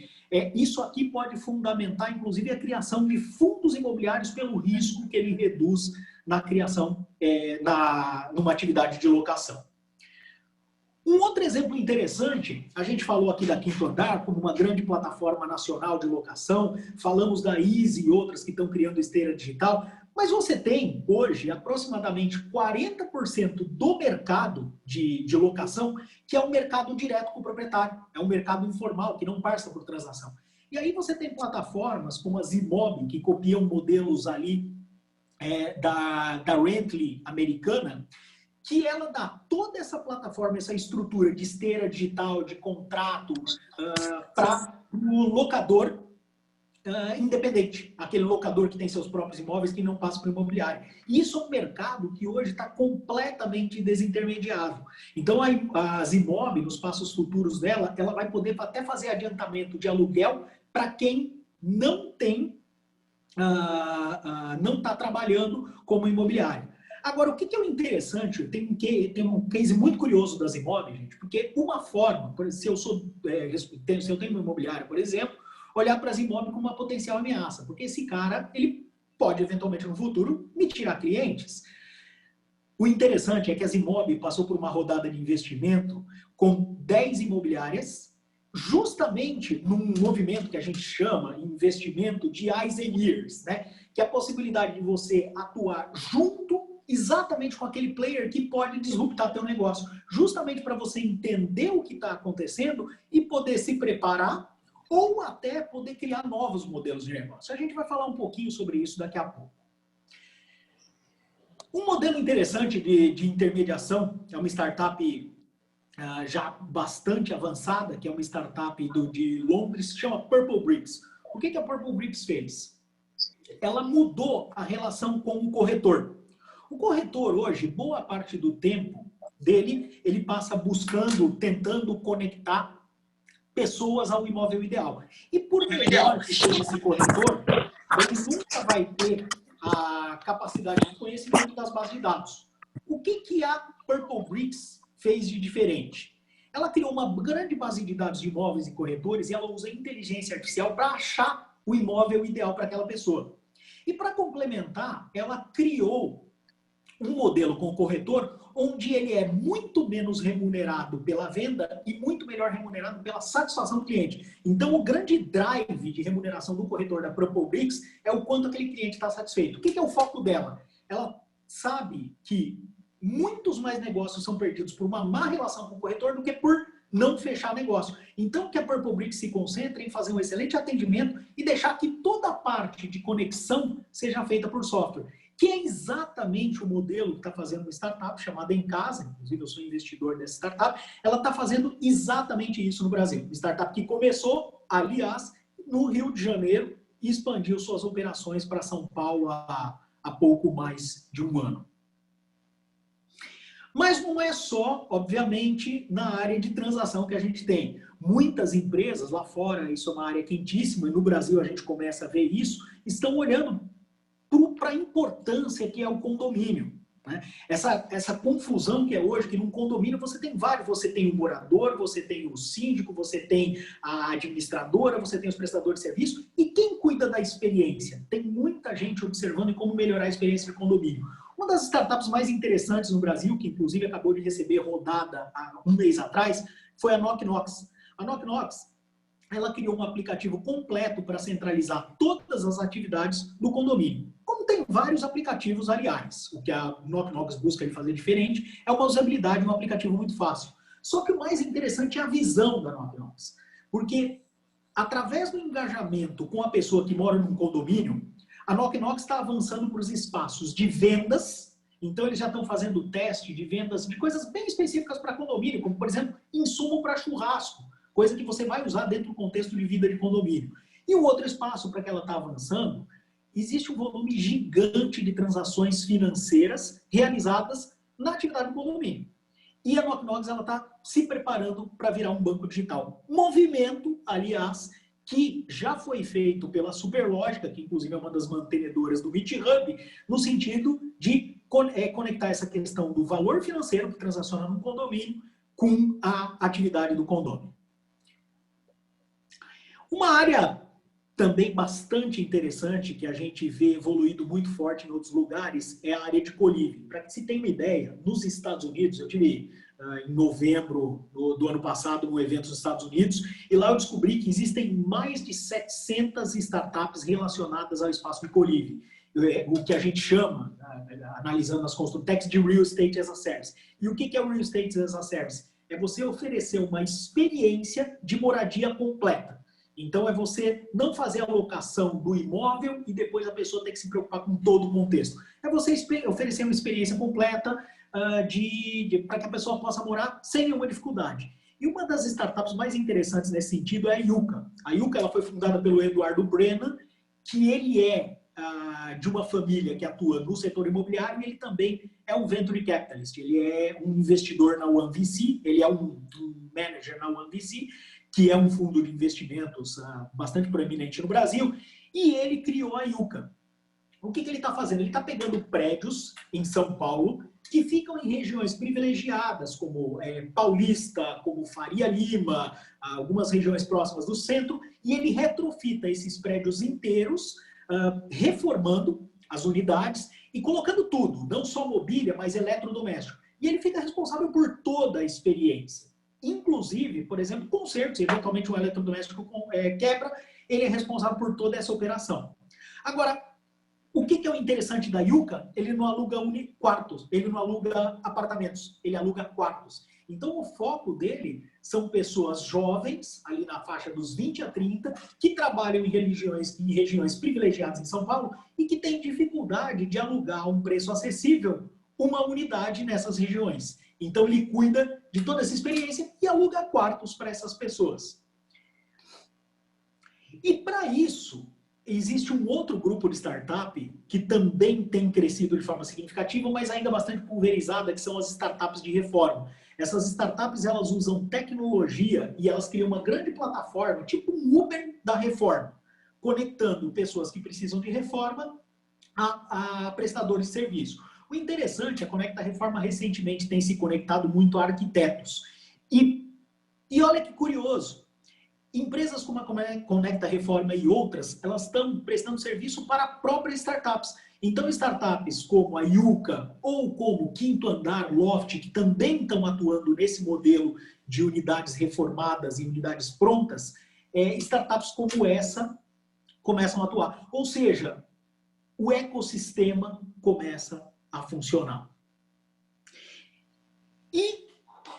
Speaker 3: Isso aqui pode fundamentar, inclusive, a criação de fundos imobiliários pelo risco que ele reduz na criação, numa atividade de locação. Um outro exemplo interessante, a gente falou aqui da Quinto Andar como uma grande plataforma nacional de locação, falamos da Easy e outras que estão criando esteira digital, mas você tem hoje aproximadamente 40% do mercado de locação que é um mercado direto com o proprietário, é um mercado informal que não passa por transação. E aí você tem plataformas como a Zimob, que copiam modelos ali da Rently americana, que ela dá toda essa plataforma, essa estrutura de esteira digital, de contrato, para o locador independente, aquele locador que tem seus próprios imóveis, que não passa para o imobiliário. Isso é um mercado que hoje está completamente desintermediado. Então, a Zimob, nos passos futuros dela, ela vai poder até fazer adiantamento de aluguel para quem não tem, não está trabalhando como imobiliário. Agora, o que é o interessante, tem um case muito curioso das imóveis, gente, porque uma forma, se eu tenho um imobiliário, por exemplo, olhar para as imóveis como uma potencial ameaça, porque esse cara, ele pode, eventualmente, no futuro, me tirar clientes. O interessante é que a Zimob passou por uma rodada de investimento com 10 imobiliárias, justamente num movimento que a gente chama investimento de eyes and ears, né? Que é a possibilidade de você atuar junto exatamente com aquele player que pode disruptar teu negócio, justamente para você entender o que está acontecendo e poder se preparar ou até poder criar novos modelos de negócio. A gente vai falar um pouquinho sobre isso daqui a pouco. Um modelo interessante de intermediação é uma startup já bastante avançada, que é uma startup de Londres, se chama Purple Bricks. O que a Purple Bricks fez? Ela mudou a relação com o corretor. O corretor hoje, boa parte do tempo dele, ele passa buscando, tentando conectar pessoas ao imóvel ideal. E por melhor que seja esse corretor, ele nunca vai ter a capacidade de conhecimento das bases de dados. O que a Purple Bricks fez de diferente? Ela criou uma grande base de dados de imóveis e corretores e ela usa inteligência artificial para achar o imóvel ideal para aquela pessoa. E para complementar, ela criou um modelo com o corretor onde ele é muito menos remunerado pela venda e muito melhor remunerado pela satisfação do cliente. Então, o grande drive de remuneração do corretor da Purple Bricks é o quanto aquele cliente está satisfeito. O que é o foco dela? Ela sabe que muitos mais negócios são perdidos por uma má relação com o corretor do que por não fechar negócio. Então, que a Purple Bricks se concentre em fazer um excelente atendimento e deixar que toda a parte de conexão seja feita por software, que é exatamente o modelo que está fazendo uma startup chamada Em Casa, inclusive eu sou investidor dessa startup, ela está fazendo exatamente isso no Brasil. Uma startup que começou, aliás, no Rio de Janeiro e expandiu suas operações para São Paulo há pouco mais de um ano. Mas não é só, obviamente, na área de transação que a gente tem. Muitas empresas lá fora, isso é uma área quentíssima, e no Brasil a gente começa a ver isso, estão olhando para a importância que é o condomínio. Né? Essa confusão que é hoje, que num condomínio você tem vários, você tem o morador, você tem o síndico, você tem a administradora, você tem os prestadores de serviço, e quem cuida da experiência? Tem muita gente observando como melhorar a experiência de condomínio. Uma das startups mais interessantes no Brasil, que inclusive acabou de receber rodada há um mês atrás, foi a Knock Knox. A Knock Knox, ela criou um aplicativo completo para centralizar todas as atividades do condomínio. Como tem vários aplicativos, aliás, o que a Knock Knox busca fazer diferente é uma usabilidade, um aplicativo muito fácil. Só que o mais interessante é a visão da Knock Knox. Porque, através do engajamento com a pessoa que mora num condomínio, a Knock Knox está avançando para os espaços de vendas. Então, eles já estão fazendo teste de vendas de coisas bem específicas para condomínio, como, por exemplo, insumo para churrasco, coisa que você vai usar dentro do contexto de vida de condomínio. E o outro espaço para que ela está avançando, existe um volume gigante de transações financeiras realizadas na atividade do condomínio. E a Knock Knox está se preparando para virar um banco digital. Movimento, aliás, que já foi feito pela Superlógica, que inclusive é uma das mantenedoras do MeetHub, no sentido de conectar essa questão do valor financeiro que transaciona no condomínio com a atividade do condomínio. Uma área também bastante interessante, que a gente vê evoluído muito forte em outros lugares, é a área de co-living. Para que se tenha uma ideia, nos Estados Unidos, eu tive em novembro do ano passado um evento nos Estados Unidos, e lá eu descobri que existem mais de 700 startups relacionadas ao espaço de co-living. O que a gente chama, analisando as construtechs, de Real Estate as a Service. E o que é o Real Estate as a Service? É você oferecer uma experiência de moradia completa. Então, é você não fazer a locação do imóvel e depois a pessoa ter que se preocupar com todo o contexto. É você oferecer uma experiência completa para que a pessoa possa morar sem nenhuma dificuldade. E uma das startups mais interessantes nesse sentido é a Yuka. A Yuka ela foi fundada pelo Eduardo Brennan, que ele é de uma família que atua no setor imobiliário, e ele também é um venture capitalist. Ele é um investidor na OneVC, ele é um manager na OneVC, que é um fundo de investimentos bastante proeminente no Brasil, e ele criou a Yuka. O que ele está fazendo? Ele está pegando prédios em São Paulo que ficam em regiões privilegiadas, como Paulista, como Faria Lima, algumas regiões próximas do centro, e ele retrofita esses prédios inteiros, reformando as unidades e colocando tudo, não só mobília, mas eletrodoméstico. E ele fica responsável por toda a experiência. Inclusive, por exemplo, consertos, eventualmente um eletrodoméstico quebra, ele é responsável por toda essa operação. Agora, o que é o interessante da Yuka? Ele não aluga quartos, ele não aluga apartamentos, ele aluga quartos. Então, o foco dele são pessoas jovens, ali na faixa dos 20 a 30, que trabalham em regiões privilegiadas em São Paulo e que têm dificuldade de alugar a um preço acessível uma unidade nessas regiões. Então, ele cuida de toda essa experiência e aluga quartos para essas pessoas. E, para isso, existe um outro grupo de startup que também tem crescido de forma significativa, mas ainda bastante pulverizada, que são as startups de reforma. Essas startups, elas usam tecnologia e elas criam uma grande plataforma, tipo um Uber da reforma, conectando pessoas que precisam de reforma a prestadores de serviço. O interessante, a Conecta Reforma recentemente tem se conectado muito a arquitetos. E olha que curioso, empresas como a Conecta Reforma e outras, elas estão prestando serviço para próprias startups. Então, startups como a Yuka ou como Quinto Andar, Loft, que também estão atuando nesse modelo de unidades reformadas e unidades prontas, startups como essa começam a atuar. Ou seja, o ecossistema começa a funcionar. E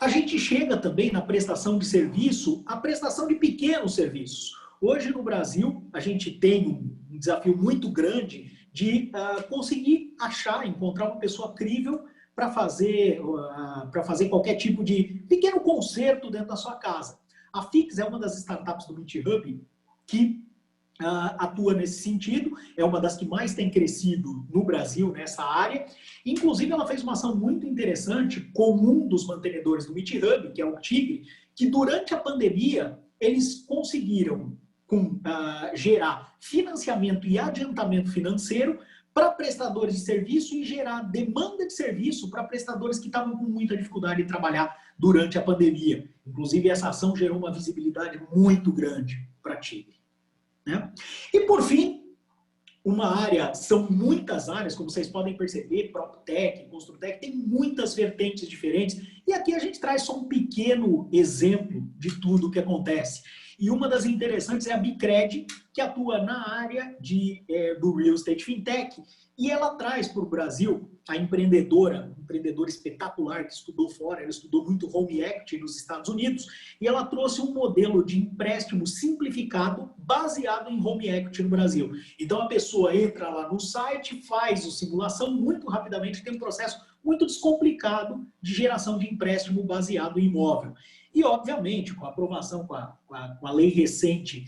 Speaker 3: A gente chega também na prestação de serviço, a prestação de pequenos serviços. Hoje no Brasil, a gente tem um desafio muito grande de conseguir encontrar uma pessoa crível para fazer qualquer tipo de pequeno conserto dentro da sua casa. A Fix é uma das startups do MeetHub que atua nesse sentido, é uma das que mais tem crescido no Brasil nessa área. Inclusive, ela fez uma ação muito interessante com um dos mantenedores do MeetHub, que é o Tigre, que durante a pandemia eles conseguiram gerar financiamento e adiantamento financeiro para prestadores de serviço e gerar demanda de serviço para prestadores que estavam com muita dificuldade de trabalhar durante a pandemia. Inclusive, essa ação gerou uma visibilidade muito grande para a Tigre. Né? E, por fim, são muitas áreas, como vocês podem perceber, PropTech, Construtech, tem muitas vertentes diferentes. E aqui a gente traz só um pequeno exemplo de tudo o que acontece. E uma das interessantes é a Bicred, que atua na área do Real Estate Fintech, e ela traz para o Brasil a um empreendedora espetacular que estudou fora, ela estudou muito Home Equity nos Estados Unidos, e ela trouxe um modelo de empréstimo simplificado baseado em Home Equity no Brasil. Então a pessoa entra lá no site, faz a simulação muito rapidamente, tem um processo muito descomplicado de geração de empréstimo baseado em imóvel. E, obviamente, com a aprovação, com a lei recente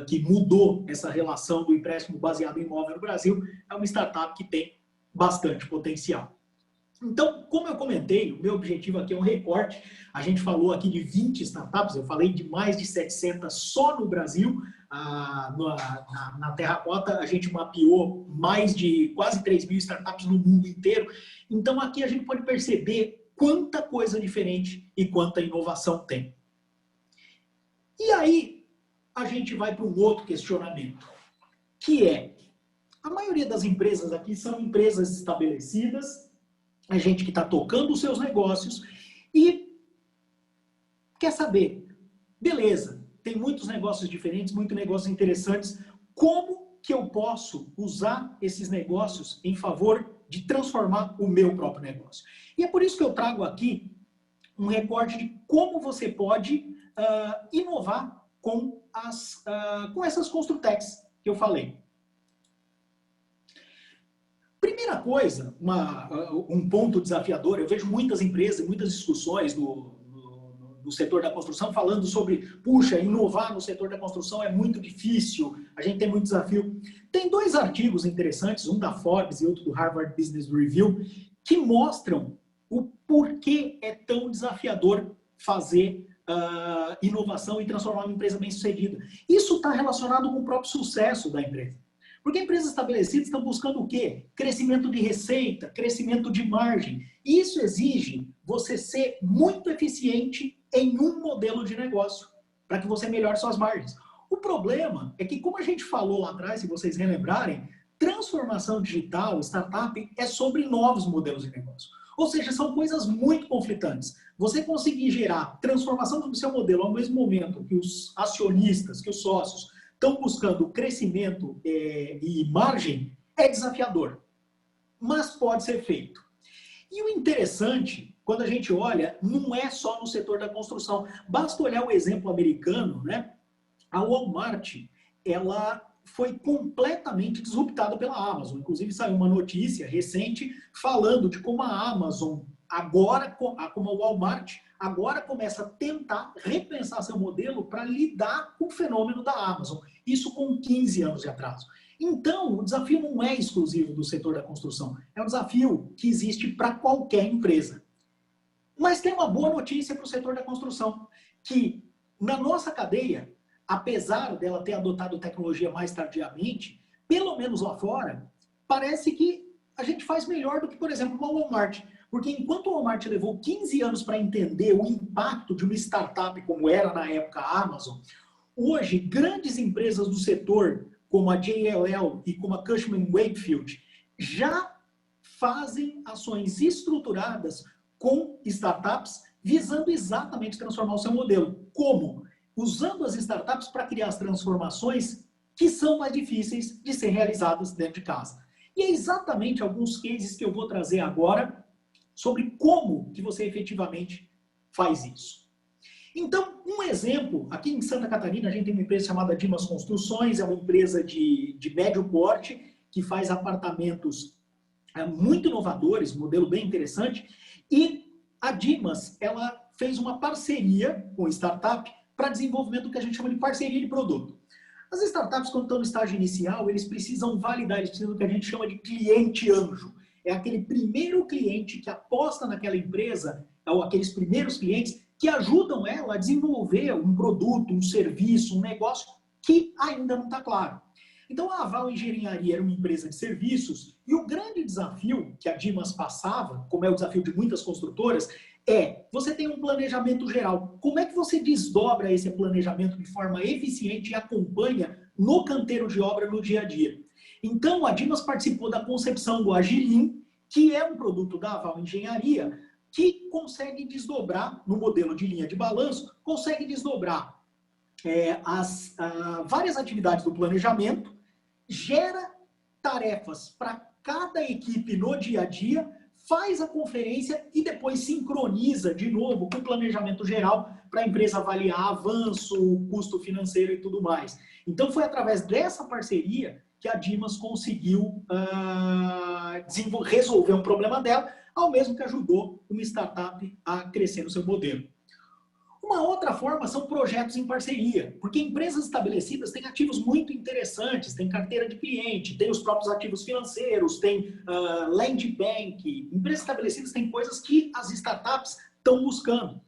Speaker 3: que mudou essa relação do empréstimo baseado em imóvel no Brasil, é uma startup que tem bastante potencial. Então, como eu comentei, o meu objetivo aqui é um recorte. A gente falou aqui de 20 startups, eu falei de mais de 700 só no Brasil. Na Terracota, a gente mapeou mais de quase 3.000 startups no mundo inteiro. Então, aqui a gente pode perceber quanta coisa diferente e quanta inovação tem. E aí, a gente vai para um outro questionamento, que é, a maioria das empresas aqui são empresas estabelecidas, a gente que está tocando os seus negócios e quer saber, beleza, tem muitos negócios diferentes, muitos negócios interessantes, como que eu posso usar esses negócios em favor de transformar o meu próprio negócio? E é por isso que eu trago aqui um recorte de como você pode inovar com essas Construtechs que eu falei. Primeira coisa, um ponto desafiador, eu vejo muitas empresas, muitas discussões no setor da construção falando sobre, puxa, inovar no setor da construção é muito difícil, a gente tem muito desafio. Tem 2 artigos interessantes, um da Forbes e outro do Harvard Business Review, que mostram o porquê é tão desafiador fazer inovação e transformar uma empresa bem-sucedida. Isso está relacionado com o próprio sucesso da empresa. Porque empresas estabelecidas estão buscando o quê? Crescimento de receita, crescimento de margem. Isso exige você ser muito eficiente em um modelo de negócio, para que você melhore suas margens. O problema é que, como a gente falou lá atrás, se vocês relembrarem, transformação digital, startup, é sobre novos modelos de negócio. Ou seja, são coisas muito conflitantes. Você conseguir gerar transformação do seu modelo ao mesmo momento que os acionistas, que os sócios estão buscando crescimento e margem, é desafiador. Mas pode ser feito. E o interessante, quando a gente olha, não é só no setor da construção. Basta olhar o exemplo americano, né? A Walmart, ela foi completamente disruptada pela Amazon. Inclusive, saiu uma notícia recente falando de como a Amazon, como a Walmart, agora começa a tentar repensar seu modelo para lidar com o fenômeno da Amazon. Isso com 15 anos de atraso. Então, o desafio não é exclusivo do setor da construção. É um desafio que existe para qualquer empresa. Mas tem uma boa notícia para o setor da construção, que na nossa cadeia, apesar dela ter adotado tecnologia mais tardiamente, pelo menos lá fora, parece que a gente faz melhor do que, por exemplo, uma Walmart. Porque enquanto o Walmart levou 15 anos para entender o impacto de uma startup como era na época a Amazon, hoje grandes empresas do setor, como a JLL e como a Cushman & Wakefield, já fazem ações estruturadas com startups visando exatamente transformar o seu modelo. Como? Usando as startups para criar as transformações que são mais difíceis de ser realizadas dentro de casa. E é exatamente alguns cases que eu vou trazer agora sobre como que você efetivamente faz isso. Então, um exemplo, aqui em Santa Catarina, a gente tem uma empresa chamada Dimas Construções, é uma empresa de médio porte, que faz apartamentos muito inovadores, modelo bem interessante, e a Dimas, ela fez uma parceria com startup para desenvolvimento do que a gente chama de parceria de produto. As startups, quando estão no estágio inicial, eles precisam validar, eles precisam do que a gente chama de cliente anjo. É aquele primeiro cliente que aposta naquela empresa, ou aqueles primeiros clientes que ajudam ela a desenvolver um produto, um serviço, um negócio que ainda não está claro. Então, a Aval Engenharia era uma empresa de serviços e o grande desafio que a Dimas passava, como é o desafio de muitas construtoras, você tem um planejamento geral. Como é que você desdobra esse planejamento de forma eficiente e acompanha no canteiro de obra no dia a dia? Então, a Dimas participou da concepção do Agilim, que é um produto da Aval Engenharia, que consegue desdobrar, no modelo de linha de balanço, consegue desdobrar várias atividades do planejamento, gera tarefas para cada equipe no dia a dia, faz a conferência e depois sincroniza de novo com o planejamento geral para a empresa avaliar avanço, custo financeiro e tudo mais. Então foi através dessa parceria que a Dimas conseguiu resolver um problema dela, ao mesmo que ajudou uma startup a crescer no seu modelo. Uma outra forma são projetos em parceria, porque empresas estabelecidas têm ativos muito interessantes, tem carteira de cliente, tem os próprios ativos financeiros, tem land bank. Empresas estabelecidas têm coisas que as startups estão buscando.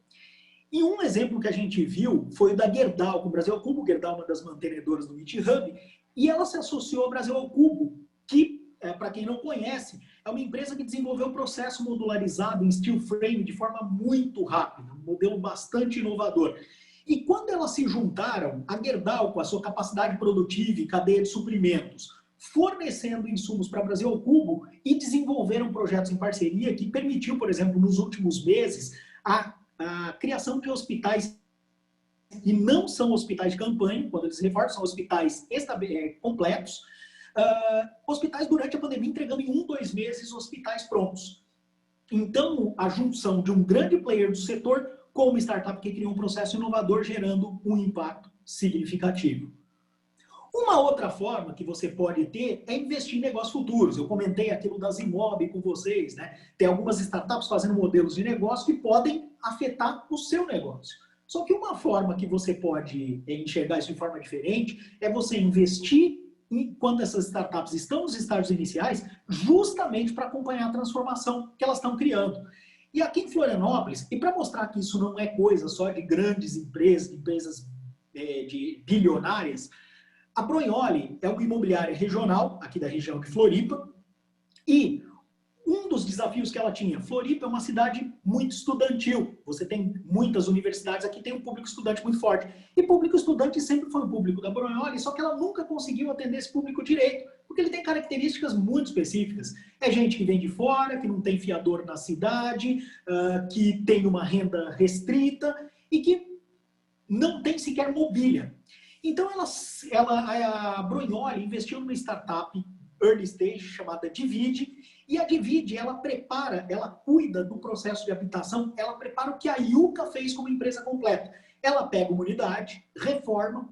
Speaker 3: E um exemplo que a gente viu foi o da Gerdau, com o Brasil ao Cubo. Gerdau é uma das mantenedoras do GitHub, e ela se associou ao Brasil ao Cubo, que, para quem não conhece, é uma empresa que desenvolveu um processo modularizado em steel frame de forma muito rápida, um modelo bastante inovador. E quando elas se juntaram, a Gerdau, com a sua capacidade produtiva e cadeia de suprimentos, fornecendo insumos para o Brasil ao Cubo e desenvolveram projetos em parceria que permitiu, por exemplo, nos últimos meses, a criação de hospitais, e não são hospitais de campanha, quando eles reforçam, são hospitais completos, hospitais durante a pandemia entregando em 1-2 meses hospitais prontos. Então, a junção de um grande player do setor com uma startup que criou um processo inovador gerando um impacto significativo. Uma outra forma que você pode ter é investir em negócios futuros. Eu comentei aquilo das Imob com vocês, né? Tem algumas startups fazendo modelos de negócio que podem afetar o seu negócio. Só que uma forma que você pode enxergar isso de forma diferente é você investir quando essas startups estão nos estágios iniciais, justamente para acompanhar a transformação que elas estão criando. E aqui em Florianópolis, e para mostrar que isso não é coisa só de grandes empresas de bilionárias, a Brunholi é uma imobiliária regional, aqui da região de Floripa, e um dos desafios que ela tinha, Floripa é uma cidade muito estudantil, você tem muitas universidades, aqui tem um público estudante muito forte, e público estudante sempre foi o público da Brunholi, só que ela nunca conseguiu atender esse público direito, porque ele tem características muito específicas. É gente que vem de fora, que não tem fiador na cidade, que tem uma renda restrita e que não tem sequer mobília. Então a Brunholi investiu numa startup early stage chamada Divide, e a Divide, ela cuida do processo de habitação, ela prepara o que a Yuka fez como empresa completa. Ela pega uma unidade, reforma,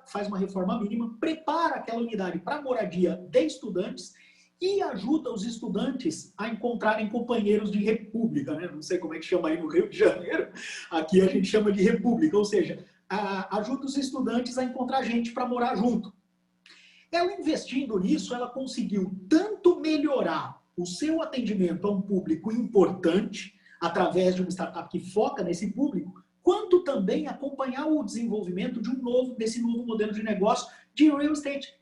Speaker 3: faz uma reforma mínima, prepara aquela unidade para moradia de estudantes e ajuda os estudantes a encontrarem companheiros de república, né? Não sei como é que chama aí no Rio de Janeiro, aqui a gente chama de república, ou seja, ajuda os estudantes a encontrar gente para morar junto. Ela investindo nisso, ela conseguiu tanto melhorar o seu atendimento a um público importante, através de uma startup que foca nesse público, quanto também acompanhar o desenvolvimento desse novo modelo de negócio de real estate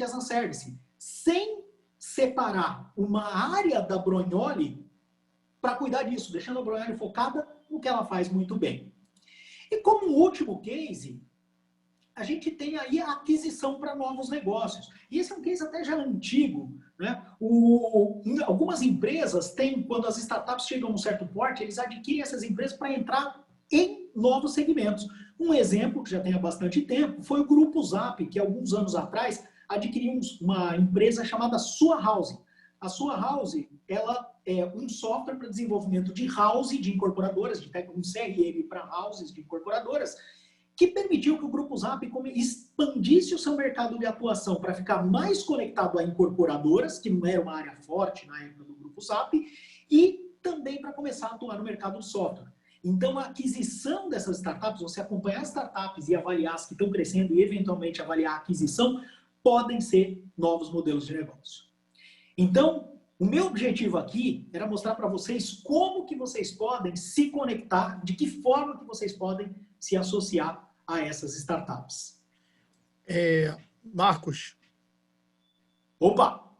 Speaker 3: as a service, sem separar uma área da Brunholi para cuidar disso, deixando a Brunholi focada no que ela faz muito bem. E como último case, a gente tem aí a aquisição para novos negócios. E esse é um case até já antigo, né? Algumas empresas têm, quando as startups chegam a um certo porte, eles adquirem essas empresas para entrar em novos segmentos. Um exemplo, que já tem há bastante tempo, foi o Grupo Zap, que alguns anos atrás adquiriu uma empresa chamada Sua Housing. a sua house, ela é um software para desenvolvimento de house de incorporadoras, um CRM para houses de incorporadoras, que permitiu que o Grupo Zap expandisse o seu mercado de atuação para ficar mais conectado a incorporadoras, que não era uma área forte na época do Grupo Zap, e também para começar a atuar no mercado de software. Então, a aquisição dessas startups, você acompanhar as startups e avaliar as que estão crescendo e, eventualmente, avaliar a aquisição, podem ser novos modelos de negócio. Então, o meu objetivo aqui era mostrar para vocês como que vocês podem se conectar, de que forma que vocês podem se associar a essas startups.
Speaker 1: Marcos.
Speaker 3: Opa!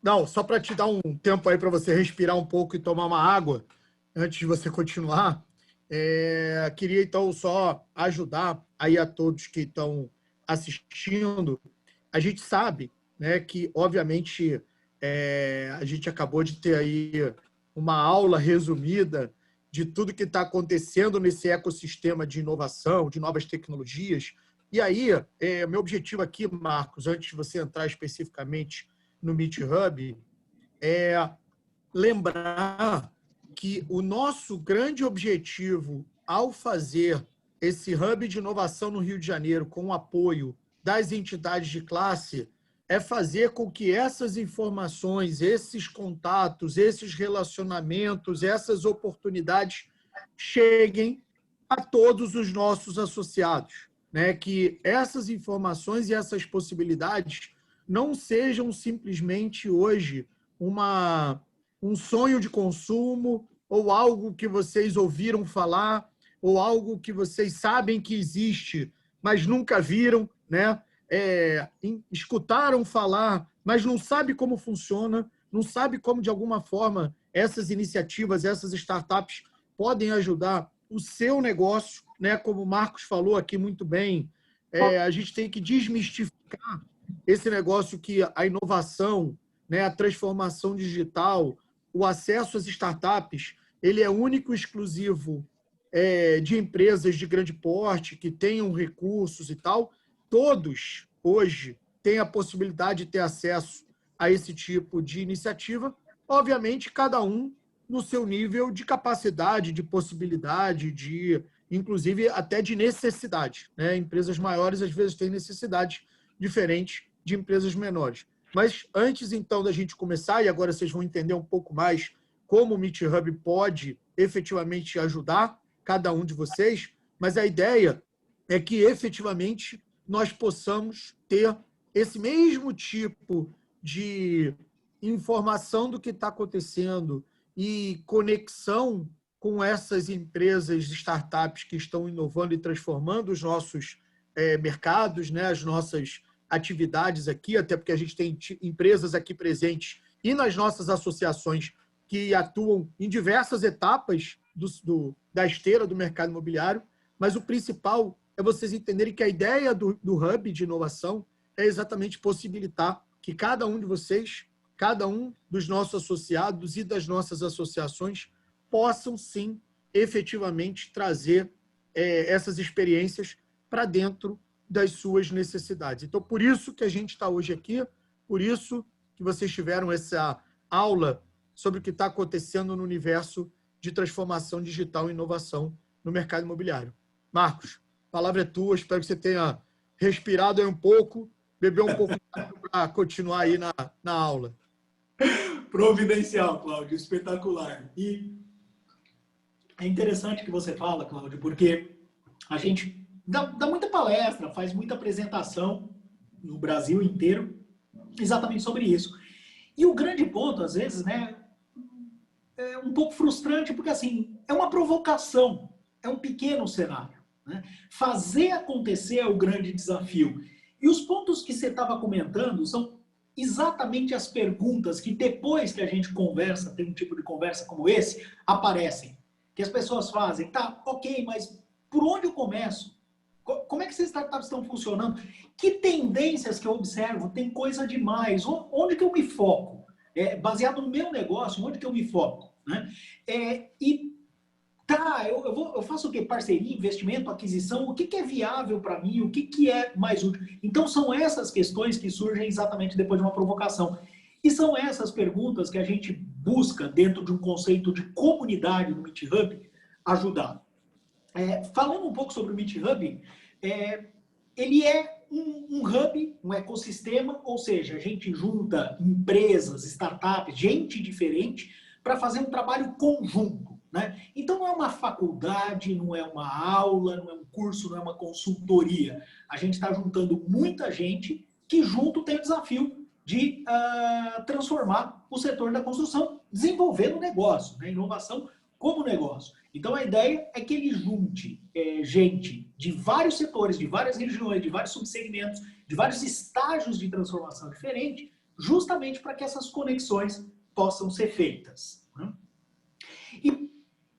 Speaker 1: Não, só para te dar um tempo aí para você respirar um pouco e tomar uma água, antes de você continuar, queria então só ajudar aí a todos que estão assistindo. A gente sabe, né, que, obviamente, a gente acabou de ter aí uma aula resumida de tudo que está acontecendo nesse ecossistema de inovação, de novas tecnologias. E aí, meu objetivo aqui, Marcos, antes de você entrar especificamente no Meet Hub, é lembrar que o nosso grande objetivo ao fazer esse Hub de inovação no Rio de Janeiro com o apoio das entidades de classe é fazer com que essas informações, esses contatos, esses relacionamentos, essas oportunidades cheguem a todos os nossos associados, né? Que essas informações e essas possibilidades não sejam simplesmente hoje um sonho de consumo ou algo que vocês ouviram falar ou algo que vocês sabem que existe, mas nunca viram, né? Escutaram falar, mas não sabe como funciona, não sabe como, de alguma forma, essas iniciativas, essas startups podem ajudar o seu negócio, né? Como o Marcos falou aqui muito bem, a gente tem que desmistificar esse negócio que a inovação, né, a transformação digital, o acesso às startups, ele é único e exclusivo de empresas de grande porte, que tenham recursos e tal. Todos, hoje, têm a possibilidade de ter acesso a esse tipo de iniciativa, obviamente, cada um no seu nível de capacidade, de possibilidade, inclusive até de necessidade, né? Empresas maiores, às vezes, têm necessidades diferentes de empresas menores. Mas antes, então, da gente começar, e agora vocês vão entender um pouco mais como o Meet Hub pode efetivamente ajudar cada um de vocês, mas a ideia é que, efetivamente, nós possamos ter esse mesmo tipo de informação do que está acontecendo e conexão com essas empresas, startups que estão inovando e transformando os nossos mercados, né, as nossas atividades aqui, até porque a gente tem empresas aqui presentes e nas nossas associações que atuam em diversas etapas da esteira do mercado imobiliário, mas o principal é vocês entenderem que a ideia do Hub de inovação é exatamente possibilitar que cada um de vocês, cada um dos nossos associados e das nossas associações possam, sim, efetivamente trazer essas experiências para dentro das suas necessidades. Então, por isso que a gente está hoje aqui, por isso que vocês tiveram essa aula sobre o que está acontecendo no universo de transformação digital e inovação no mercado imobiliário. Marcos, a palavra é tua, espero que você tenha respirado aí um pouco, bebeu um pouco para continuar aí na aula.
Speaker 3: Providencial, Cláudio, espetacular. E é interessante que você fala, Cláudio, porque a gente dá muita palestra, faz muita apresentação no Brasil inteiro exatamente sobre isso. E o grande ponto, às vezes, né, é um pouco frustrante, porque assim, é uma provocação, é um pequeno cenário, né? Fazer acontecer é o grande desafio. E os pontos que você estava comentando são exatamente as perguntas que depois que a gente conversa, tem um tipo de conversa como esse, aparecem. Que as pessoas fazem, tá, ok, mas por onde eu começo? Como é que essas startups estão funcionando? Que tendências que eu observo? Tem coisa demais. Onde que eu me foco? Baseado no meu negócio, onde que eu me foco? Né? Eu faço o quê? Parceria, investimento, aquisição? O que é viável para mim? O que é mais útil? Então, são essas questões que surgem exatamente depois de uma provocação. E são essas perguntas que a gente busca, dentro de um conceito de comunidade no Meet Hub, ajudar. Falando um pouco sobre o Meet Hub, ele é um hub, um ecossistema, ou seja, a gente junta empresas, startups, gente diferente para fazer um trabalho conjunto, né? Então não é uma faculdade, não é uma aula, não é um curso, não é uma consultoria. A gente está juntando muita gente que junto tem o desafio de transformar o setor da construção, desenvolvendo negócio, né? Inovação como negócio. Então, a ideia é que ele junte gente de vários setores, de várias regiões, de vários subsegmentos, de vários estágios de transformação diferente, justamente para que essas conexões possam ser feitas, né? E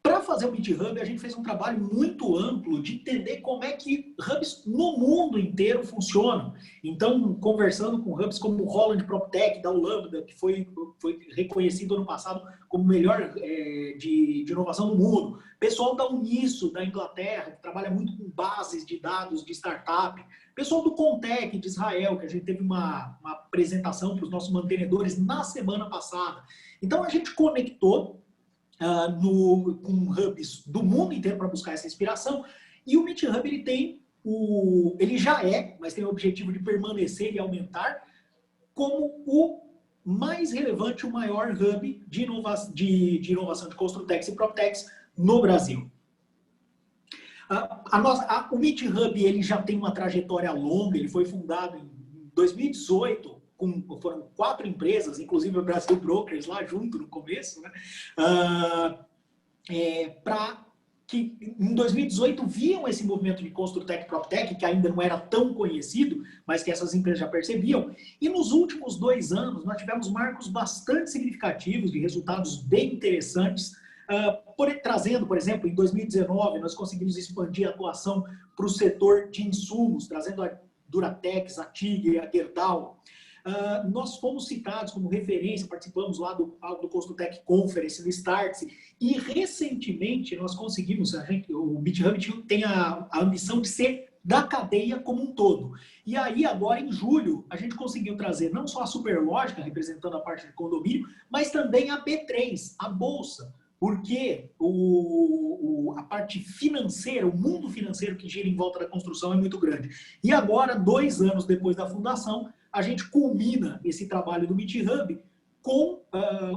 Speaker 3: para fazer o Meet Hub, a gente fez um trabalho muito amplo de entender como é que hubs no mundo inteiro funcionam. Então, conversando com hubs como o Holland PropTech, da Holanda, que foi reconhecido ano passado como o melhor de inovação do mundo. Pessoal da Uniso, da Inglaterra, que trabalha muito com bases de dados de startup. Pessoal do Contec, de Israel, que a gente teve uma apresentação para os nossos mantenedores na semana passada. Então, a gente conectou com hubs do mundo inteiro para buscar essa inspiração. E o Meet Hub ele já mas tem o objetivo de permanecer e aumentar como o mais relevante, o maior hub de inovação de Construtex e Proptex no Brasil. O Meet Hub ele já tem uma trajetória longa, ele foi fundado em 2018, foram 4 empresas, inclusive o Brasil Brokers lá junto no começo, né? Para que em 2018 viam esse movimento de Construtec e Proptec, que ainda não era tão conhecido, mas que essas empresas já percebiam. E nos últimos 2 anos, nós tivemos marcos bastante significativos de resultados bem interessantes, trazendo, por exemplo, em 2019, nós conseguimos expandir a atuação para o setor de insumos, trazendo a Duratex, a TIG, a Gerdau. Nós fomos citados como referência, participamos lá do Construtec Conference, no Startse, e recentemente nós conseguimos, o Meet Hub tem a ambição de ser da cadeia como um todo. E aí agora em julho a gente conseguiu trazer não só a Superlógica, representando a parte de condomínio, mas também a B3, a Bolsa, porque a parte financeira, o mundo financeiro que gira em volta da construção é muito grande. E agora, 2 anos depois da fundação, a gente culmina esse trabalho do Meet Hub com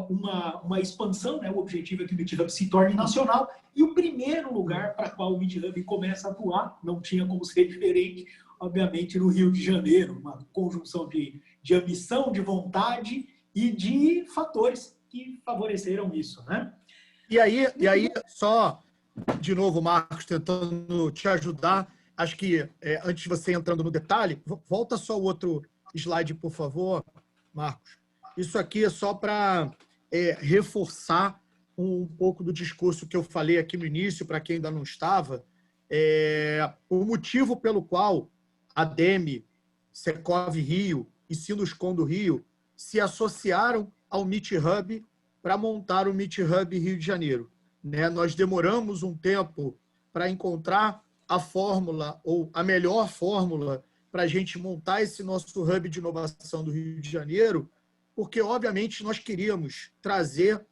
Speaker 3: uma expansão, né? O objetivo é que o Meet Hub se torne nacional, e o primeiro lugar para qual o Meet Hub começa a atuar, não tinha como ser diferente, obviamente no Rio de Janeiro, uma conjunção de ambição, de vontade e de fatores que favoreceram isso, né?
Speaker 1: E aí, só, de novo, Marcos, tentando te ajudar, acho que, antes de você entrando no detalhe, volta só o outro slide, por favor, Marcos. Isso aqui é só para reforçar um pouco do discurso que eu falei aqui no início, para quem ainda não estava. O motivo pelo qual a DEME, Secov Rio e Sinuscom do Rio se associaram ao Meet Hub para montar o Meet Hub Rio de Janeiro, né? Nós demoramos um tempo para encontrar a fórmula, ou a melhor fórmula, para a gente montar esse nosso hub de inovação do Rio de Janeiro, porque, obviamente, nós queríamos trazer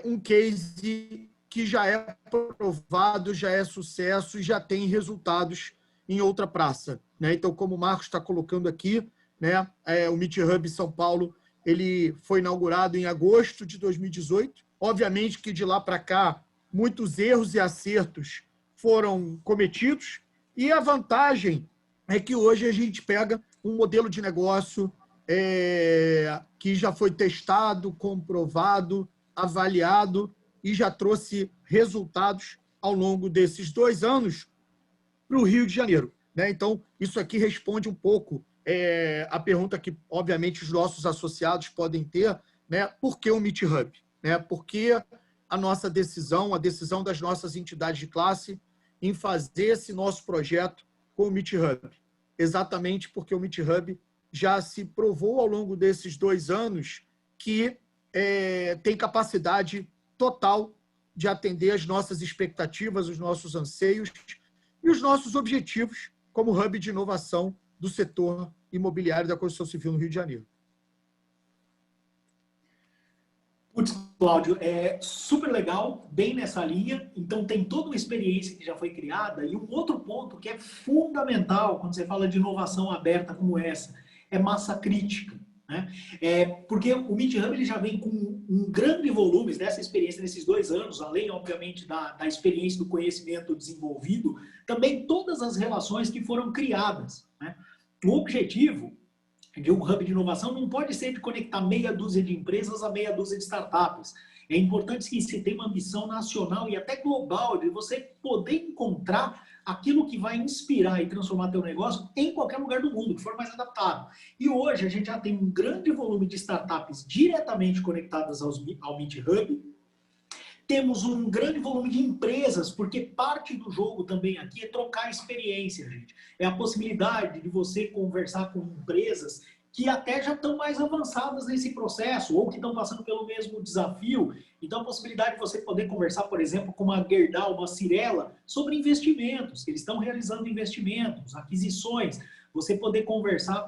Speaker 1: um case que já é provado, já é sucesso e já tem resultados em outra praça, né? Então, como o Marcos está colocando aqui, né, o Meet Hub São Paulo ele foi inaugurado em agosto de 2018. Obviamente que de lá para cá, muitos erros e acertos foram cometidos, e a vantagem é que hoje a gente pega um modelo de negócio que já foi testado, comprovado, avaliado e já trouxe resultados ao longo desses 2 anos para o Rio de Janeiro, né? Então, isso aqui responde um pouco a pergunta que, obviamente, os nossos associados podem ter, né? Por que o Meet Hub? Né? Por que a nossa decisão, a decisão das nossas entidades de classe em fazer esse nosso projeto com o Meet Hub? Exatamente porque o Meet Hub já se provou ao longo desses 2 anos que tem capacidade total de atender as nossas expectativas, os nossos anseios e os nossos objetivos como hub de inovação do setor imobiliário da construção civil no Rio de Janeiro.
Speaker 3: Putz, Cláudio, é super legal, bem nessa linha. Então, tem toda uma experiência que já foi criada. E um outro ponto que é fundamental quando você fala de inovação aberta como essa, é massa crítica. Né? Porque o Meet Hub ele já vem com um grande volume dessa experiência nesses 2 anos, além, obviamente, da experiência do conhecimento desenvolvido, também todas as relações que foram criadas. Né? O objetivo de um hub de inovação não pode ser de conectar meia dúzia de empresas a meia dúzia de startups. É importante que se tenha uma ambição nacional e até global de você poder encontrar aquilo que vai inspirar e transformar teu negócio em qualquer lugar do mundo, que for mais adaptado. E hoje a gente já tem um grande volume de startups diretamente conectadas ao Meet Hub. Temos um grande volume de empresas, porque parte do jogo também aqui é trocar experiência, gente. É a possibilidade de você conversar com empresas que até já estão mais avançadas nesse processo, ou que estão passando pelo mesmo desafio. Então, a possibilidade de você poder conversar, por exemplo, com uma Gerdau, uma Cirela, sobre investimentos. Eles estão realizando investimentos, aquisições. Você poder conversar,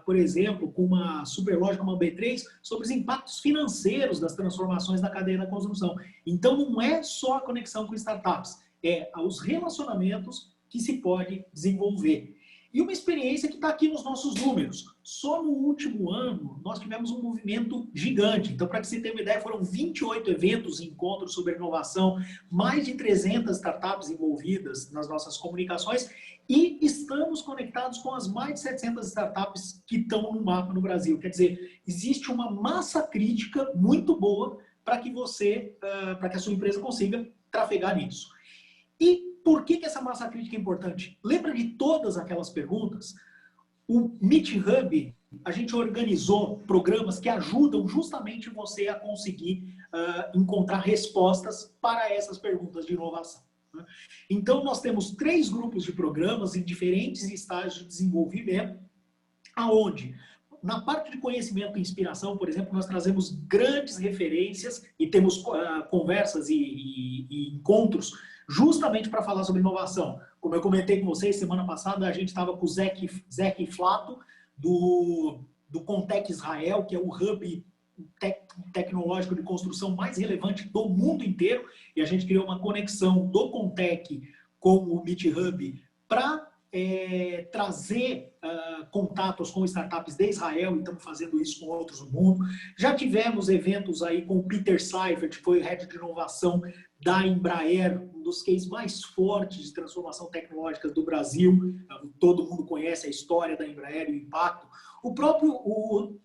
Speaker 3: por exemplo, com uma Superlógica, uma B3, sobre os impactos financeiros das transformações na cadeia da construção. Então, não é só a conexão com startups, é os relacionamentos que se pode desenvolver. E uma experiência que está aqui nos nossos números. Só no último ano, nós tivemos um movimento gigante. Então, para que você tenha uma ideia, foram 28 eventos e encontros sobre inovação, mais de 300 startups envolvidas nas nossas comunicações e estamos conectados com as mais de 700 startups que estão no mapa no Brasil. Quer dizer, existe uma massa crítica muito boa para que para que a sua empresa consiga trafegar nisso. E por que essa massa crítica é importante? Lembra de todas aquelas perguntas? O Meet Hub, a gente organizou programas que ajudam justamente você a conseguir encontrar respostas para essas perguntas de inovação. Né? Então, nós temos 3 grupos de programas em diferentes estágios de desenvolvimento, aonde, na parte de conhecimento e inspiração, por exemplo, nós trazemos grandes referências e temos conversas e encontros justamente para falar sobre inovação. Como eu comentei com vocês, semana passada a gente estava com o Zeke Flato, do Contec Israel, que é o hub tecnológico de construção mais relevante do mundo inteiro, e a gente criou uma conexão do Contec com o Meet Hub para trazer contatos com startups de Israel, e estamos fazendo isso com outros no mundo. Já tivemos eventos aí com o Peter Seifert, que foi o head de inovação da Embraer, um dos cases mais fortes de transformação tecnológica do Brasil. Todo mundo conhece a história da Embraer e o impacto.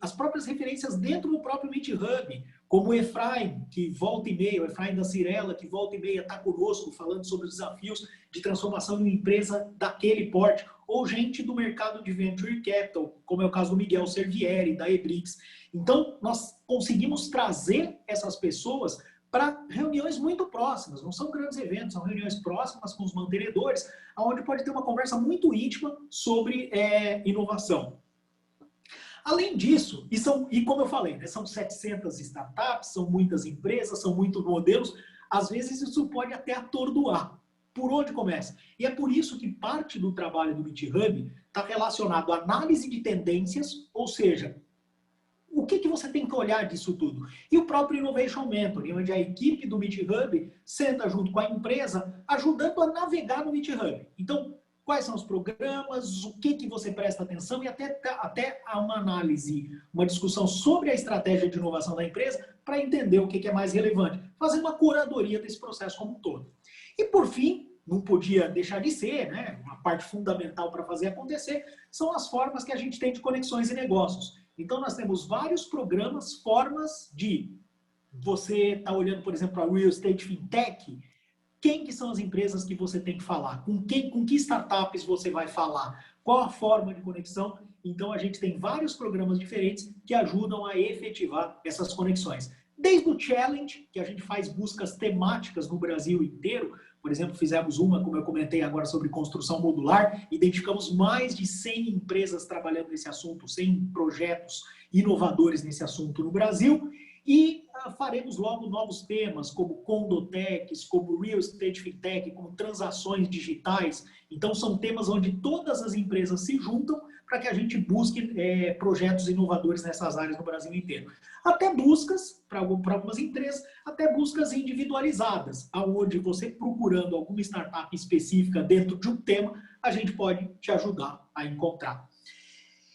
Speaker 3: As próprias referências dentro do próprio Meet Hub, como o Efraim, que volta e meia, o Efraim da Cirela, que volta e meia está conosco falando sobre os desafios de transformação de uma empresa daquele porte, ou gente do mercado de Venture Capital, como é o caso do Miguel Servieri, da Ebrix. Então, nós conseguimos trazer essas pessoas para reuniões muito próximas, não são grandes eventos, são reuniões próximas com os mantenedores, onde pode ter uma conversa muito íntima sobre inovação. Além disso, e como eu falei, né, são 700 startups, são muitas empresas, são muitos modelos, às vezes isso pode até atordoar. Por onde começa? E é por isso que parte do trabalho do Meet Hub está relacionado à análise de tendências, ou seja, o que você tem que olhar disso tudo? E o próprio Innovation Mentoring, onde a equipe do Meet Hub senta junto com a empresa, ajudando a navegar no Meet Hub. Então, quais são os programas, o que você presta atenção e até uma análise, uma discussão sobre a estratégia de inovação da empresa para entender o que é mais relevante. Fazer uma curadoria desse processo como um todo. E, por fim, não podia deixar de ser, né? Uma parte fundamental para fazer acontecer são as formas que a gente tem de conexões e negócios. Então, nós temos vários programas, formas de você estar olhando, por exemplo, para a Real Estate Fintech. Quem que são as empresas que você tem que falar? Com que startups você vai falar? Qual a forma de conexão? Então, a gente tem vários programas diferentes que ajudam a efetivar essas conexões. Desde o Challenge, que a gente faz buscas temáticas no Brasil inteiro. Por exemplo, fizemos uma, como eu comentei agora, sobre construção modular. Identificamos mais de 100 empresas trabalhando nesse assunto, 100 projetos inovadores nesse assunto no Brasil. E faremos logo novos temas, como Condotechs, como Real Estate Fintech, como transações digitais. Então, são temas onde todas as empresas se juntam para que a gente busque projetos inovadores nessas áreas no Brasil inteiro. Até buscas, para algumas empresas, até buscas individualizadas, onde você procurando alguma startup específica dentro de um tema, a gente pode te ajudar a encontrar.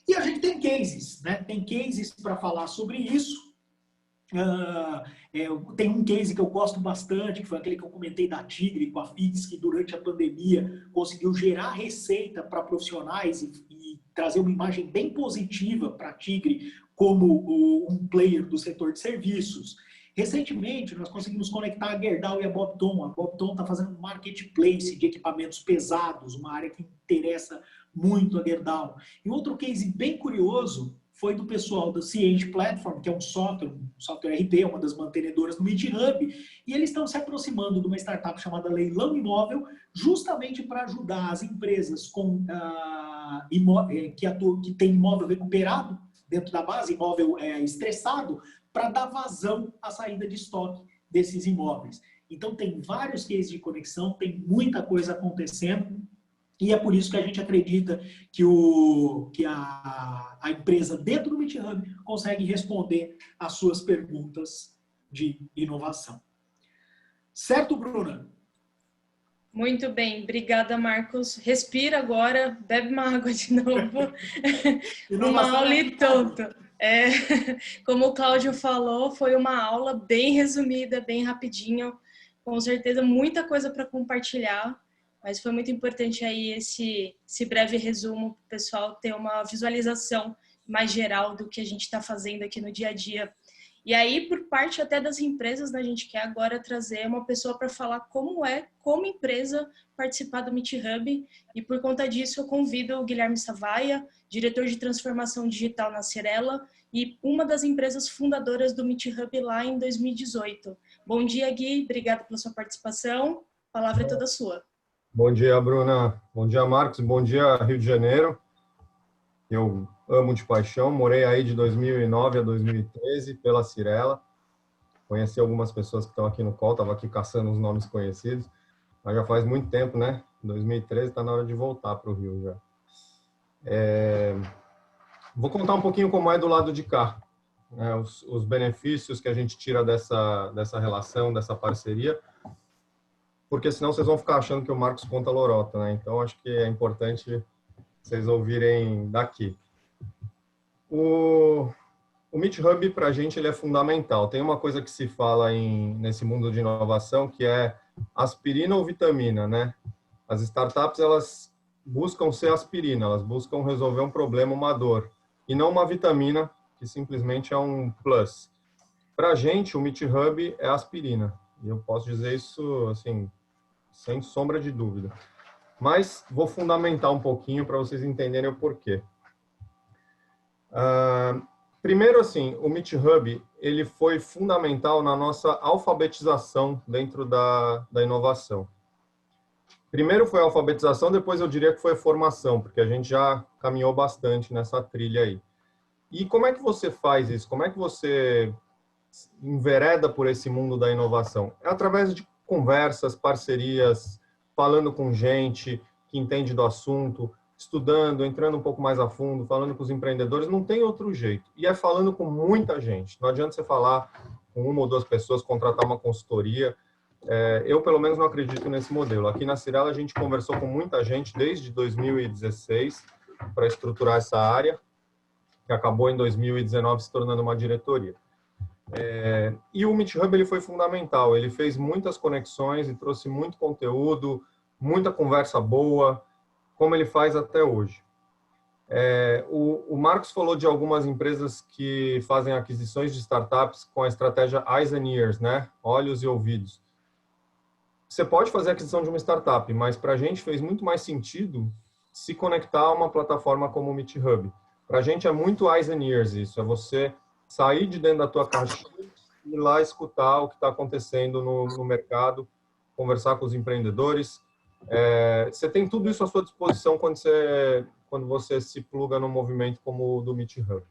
Speaker 3: E a gente tem cases, né? Tem cases para falar sobre isso. Tem um case que eu gosto bastante, que foi aquele que eu comentei da Tigre com a Fix, que durante a pandemia conseguiu gerar receita para profissionais e trazer uma imagem bem positiva para a Tigre como um player do setor de serviços. Recentemente, nós conseguimos conectar a Gerdau e a Bobton. A Bobton está fazendo um marketplace de equipamentos pesados, uma área que interessa muito a Gerdau. E outro case bem curioso foi do pessoal da Ciente Platform, que é um software RP, uma das mantenedoras do MeetHub, e eles estão se aproximando de uma startup chamada Leilão Imóvel, justamente para ajudar as empresas que têm imóvel recuperado dentro da base, imóvel estressado, para dar vazão à saída de estoque desses imóveis. Então, tem vários cases de conexão, tem muita coisa acontecendo, e é por isso que a gente acredita que a empresa dentro do MeetHub consegue responder às suas perguntas de inovação. Certo, Bruna?
Speaker 2: Muito bem, obrigada, Marcos. Respira agora, bebe uma água de novo. Uma aula e tanto. Como o Cláudio falou, foi uma aula bem resumida, bem rapidinho. Com certeza, muita coisa para compartilhar. Mas foi muito importante aí esse breve resumo para o pessoal ter uma visualização mais geral do que a gente está fazendo aqui no dia a dia. E aí, por parte até das empresas, né, a gente quer agora trazer uma pessoa para falar como empresa, participar do MeetHub. E por conta disso, eu convido o Guilherme Savaia, diretor de transformação digital na Cyrela e uma das empresas fundadoras do MeetHub lá em 2018. Bom dia, Gui. Obrigada pela sua participação. A palavra é toda sua.
Speaker 4: Bom dia, Bruna. Bom dia, Marcos. Bom dia, Rio de Janeiro. Eu amo de paixão. Morei aí de 2009 a 2013 pela Cyrela. Conheci algumas pessoas que estão aqui no call. Estava aqui caçando os nomes conhecidos. Mas já faz muito tempo, né? 2013 está na hora de voltar para o Rio já. Vou contar um pouquinho como é do lado de cá. Os benefícios que a gente tira dessa relação, dessa parceria. Porque senão vocês vão ficar achando que o Marcos conta lorota, né? Então, acho que é importante vocês ouvirem daqui. O MeetHub, para a gente, ele é fundamental. Tem uma coisa que se fala nesse mundo de inovação, que é aspirina ou vitamina, né? As startups, elas buscam ser aspirina, elas buscam resolver um problema, uma dor, e não uma vitamina, que simplesmente é um plus. Para a gente, o MeetHub é aspirina. E eu posso dizer isso, assim, sem sombra de dúvida. Mas vou fundamentar um pouquinho para vocês entenderem o porquê. Primeiro, assim, o MeetHub, ele foi fundamental na nossa alfabetização dentro da inovação. Primeiro foi a alfabetização, depois eu diria que foi a formação, porque a gente já caminhou bastante nessa trilha aí. E como é que você faz isso? Como é que você envereda por esse mundo da inovação? É através de conversas, parcerias, falando com gente que entende do assunto, estudando, entrando um pouco mais a fundo, falando com os empreendedores, não tem outro jeito. E é falando com muita gente. Não adianta você falar com uma ou duas pessoas, contratar uma consultoria. Eu, pelo menos, não acredito nesse modelo. Aqui na Cyrela, a gente conversou com muita gente desde 2016 para estruturar essa área, que acabou em 2019 se tornando uma diretoria. E o MeetHub, ele foi fundamental. Ele fez muitas conexões e trouxe muito conteúdo, muita conversa boa, como ele faz até hoje. O Marcos falou de algumas empresas que fazem aquisições de startups com a estratégia Eyes and Ears, né? Olhos e ouvidos. Você pode fazer a aquisição de uma startup, mas para a gente fez muito mais sentido se conectar a uma plataforma como o MeetHub. Para a gente é muito Eyes and Ears isso, é você sair de dentro da tua caixinha e ir lá escutar o que está acontecendo no mercado, conversar com os empreendedores. Você tem tudo isso à sua disposição quando você se pluga num movimento como o do MeetHub.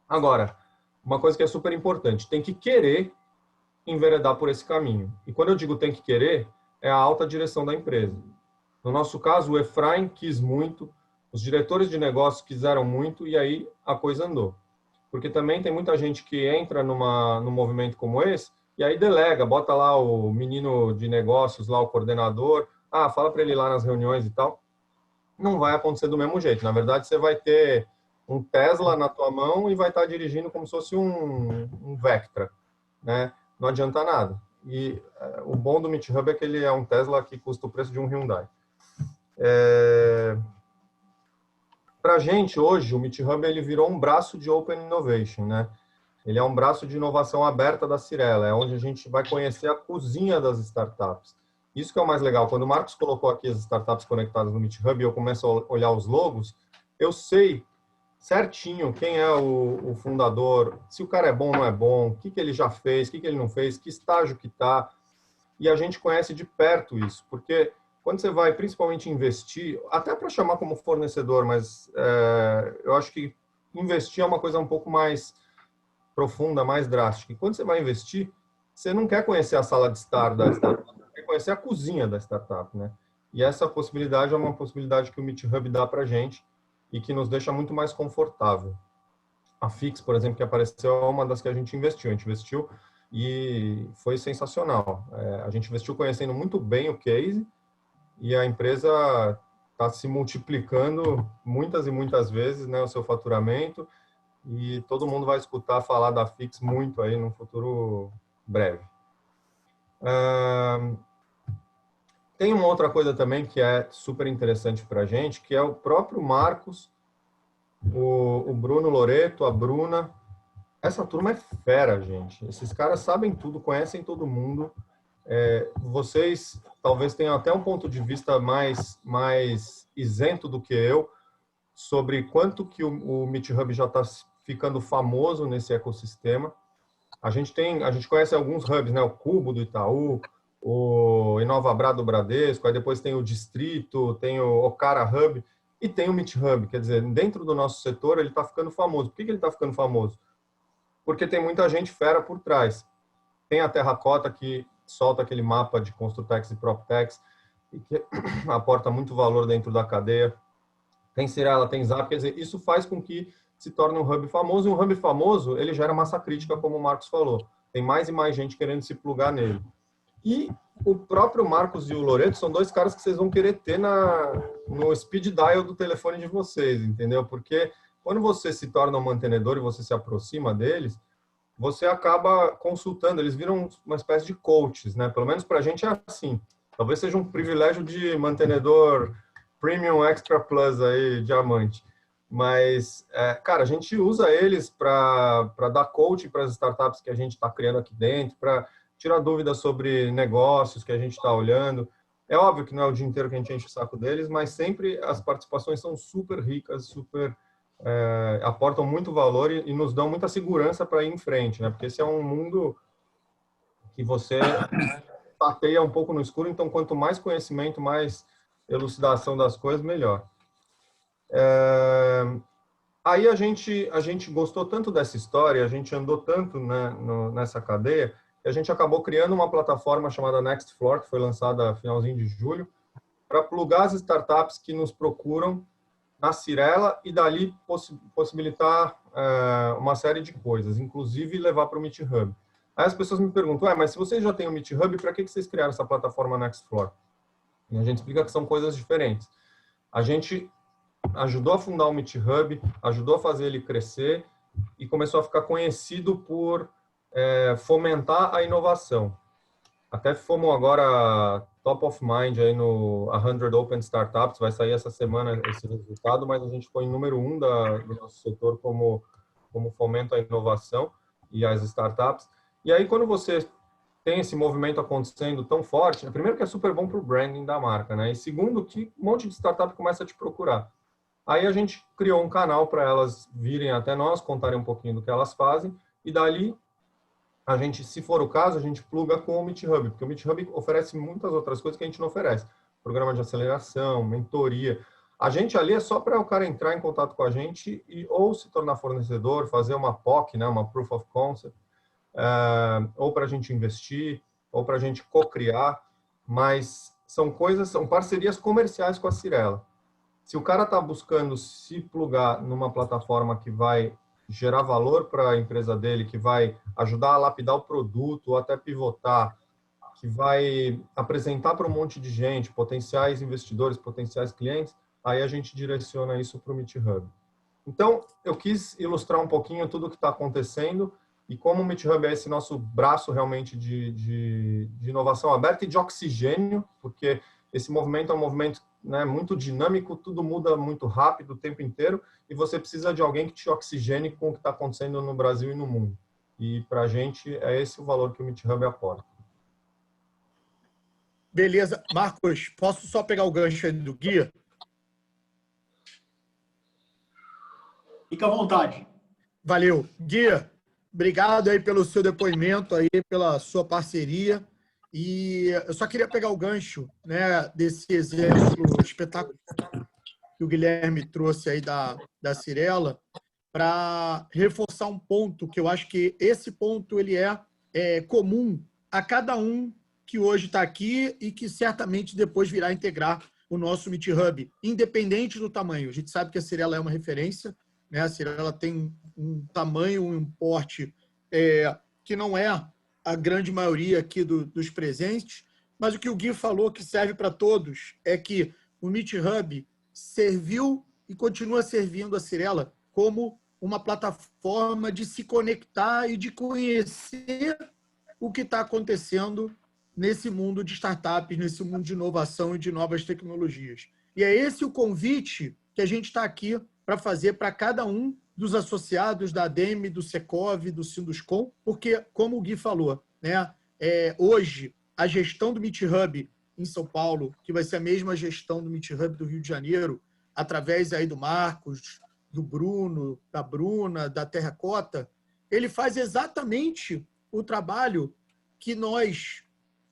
Speaker 4: Agora, uma coisa que é super importante, tem que querer enveredar por esse caminho. E quando eu digo tem que querer, é a alta direção da empresa. No nosso caso, o Efraim quis muito, Os diretores de negócio quiseram muito e aí a coisa andou. Porque também tem muita gente que entra num movimento como esse e aí delega, bota lá o menino de negócios, lá o coordenador, fala para ele ir lá nas reuniões e tal. Não vai acontecer do mesmo jeito. Na verdade, você vai ter um Tesla na tua mão e vai estar dirigindo como se fosse um Vectra, né? Não adianta nada. E o bom do Meet Hub é que ele é um Tesla que custa o preço de um Hyundai. Para a gente, hoje, o Meet Hub ele virou um braço de Open Innovation, né? Ele é um braço de inovação aberta da Cirela, é onde a gente vai conhecer a cozinha das startups. Isso que é o mais legal. Quando o Marcos colocou aqui as startups conectadas no Meet Hub e eu começo a olhar os logos, eu sei certinho quem é o fundador, se o cara é bom ou não é bom, o que ele já fez, o que ele não fez, que estágio que está. E a gente conhece de perto isso, porque quando você vai principalmente investir, até para chamar como fornecedor, mas eu acho que investir é uma coisa um pouco mais profunda, mais drástica. E quando você vai investir, você não quer conhecer a sala de estar da startup, você quer conhecer a cozinha da startup, né? E essa possibilidade é uma possibilidade que o Meet Hub dá para a gente e que nos deixa muito mais confortável. A Fix, por exemplo, que apareceu, é uma das que a gente investiu. A gente investiu e foi sensacional. A gente investiu conhecendo muito bem o case e a empresa está se multiplicando muitas e muitas vezes, né, o seu faturamento, e todo mundo vai escutar falar da Fix muito aí no futuro breve. Tem uma outra coisa também que é super interessante para a gente, que é o próprio Marcos, o Bruno Loreto, a Bruna. Essa turma é fera, gente. Esses caras sabem tudo, conhecem todo mundo. Vocês talvez tenham até um ponto de vista mais isento do que eu sobre quanto que o Meet Hub já está ficando famoso nesse ecossistema. A gente conhece alguns hubs, né? O Cubo do Itaú, o Inovabra do Bradesco, aí depois tem o Distrito, tem o Ocara Hub e tem o Meet Hub. Quer dizer, dentro do nosso setor ele está ficando famoso. Por que ele está ficando famoso? Porque tem muita gente fera por trás. Tem a Terracota que solta aquele mapa de Construtex e PropTex e que aporta muito valor dentro da cadeia. Tem Cirela, tem Zap, quer dizer, isso faz com que se torne um hub famoso, e um hub famoso, ele gera massa crítica, como o Marcos falou. Tem mais e mais gente querendo se plugar nele. E o próprio Marcos e o Loreto são dois caras que vocês vão querer ter no speed dial do telefone de vocês, entendeu? Porque quando você se torna um mantenedor e você se aproxima deles, você acaba consultando, eles viram uma espécie de coaches, né? Pelo menos para a gente é assim. Talvez seja um privilégio de mantenedor Premium Extra Plus aí, diamante. Mas, cara, a gente usa eles para dar coaching para as startups que a gente está criando aqui dentro, para tirar dúvidas sobre negócios que a gente está olhando. É óbvio que não é o dia inteiro que a gente enche o saco deles, mas sempre as participações são super ricas, super... aportam muito valor e nos dão muita segurança para ir em frente, né? Porque esse é um mundo que você tateia um pouco no escuro, então quanto mais conhecimento, mais elucidação das coisas, melhor. Aí a gente gostou tanto dessa história, a gente andou tanto, né, nessa cadeia, que a gente acabou criando uma plataforma chamada Next Floor, que foi lançada no finalzinho de julho, para plugar as startups que nos procuram na Cirela e dali possibilitar uma série de coisas, inclusive levar para o Meet Hub. Aí as pessoas me perguntam, mas se vocês já têm o Meet Hub, para que vocês criaram essa plataforma Next Floor? E a gente explica que são coisas diferentes. A gente ajudou a fundar o Meet Hub, ajudou a fazer ele crescer e começou a ficar conhecido por fomentar a inovação. Até fomos agora top of mind aí no 100 Open Startups, vai sair essa semana esse resultado, mas a gente foi em número 1 do nosso setor como fomento à inovação e às startups. E aí, quando você tem esse movimento acontecendo tão forte, primeiro que é super bom para o branding da marca, né? E segundo que um monte de startup começa a te procurar. Aí a gente criou um canal para elas virem até nós, contarem um pouquinho do que elas fazem, e dali a gente, se for o caso, a gente pluga com o Meet Hub, porque o Meet Hub oferece muitas outras coisas que a gente não oferece. Programa de aceleração, mentoria. A gente ali é só para o cara entrar em contato com a gente e ou se tornar fornecedor, fazer uma POC, né, uma Proof of Concept, ou para a gente investir, ou para a gente co-criar, mas são parcerias comerciais com a Cirela. Se o cara está buscando se plugar numa plataforma que vai gerar valor para a empresa dele, que vai ajudar a lapidar o produto, ou até pivotar, que vai apresentar para um monte de gente, potenciais investidores, potenciais clientes, aí a gente direciona isso para o Meet Hub. Então, eu quis ilustrar um pouquinho tudo o que está acontecendo e como o Meet Hub é esse nosso braço realmente de inovação aberta e de oxigênio, porque esse movimento é um movimento, né, muito dinâmico, tudo muda muito rápido o tempo inteiro e você precisa de alguém que te oxigene com o que está acontecendo no Brasil e no mundo. E para a gente é esse o valor que o Meet Hub aporta.
Speaker 1: Beleza. Marcos, posso só pegar o gancho aí do Gui?
Speaker 3: Fica à vontade.
Speaker 1: Valeu. Gui, obrigado aí pelo seu depoimento, aí, pela sua parceria. E eu só queria pegar o gancho, né, desse exemplo espetacular que o Guilherme trouxe aí da Cyrela, para reforçar um ponto que eu acho que esse ponto ele é comum a cada um que hoje está aqui e que certamente depois virá integrar o nosso Meet Hub, independente do tamanho. A gente sabe que a Cyrela é uma referência, né? A Cyrela tem um tamanho, um porte que não é a grande maioria aqui dos presentes, mas o que o Gui falou que serve para todos é que o Meet Hub serviu e continua servindo a Cyrela como uma plataforma de se conectar e de conhecer o que está acontecendo nesse mundo de startups, nesse mundo de inovação e de novas tecnologias. E é esse o convite que a gente está aqui para fazer para cada um dos associados da ADEME, do Secov, do Sinduscom, porque, como o Gui falou, né, hoje a gestão do Meet Hub em São Paulo, que vai ser a mesma gestão do Meet Hub do Rio de Janeiro, através aí do Marcos, do Bruno, da Bruna, da Terracota, ele faz exatamente o trabalho que nós,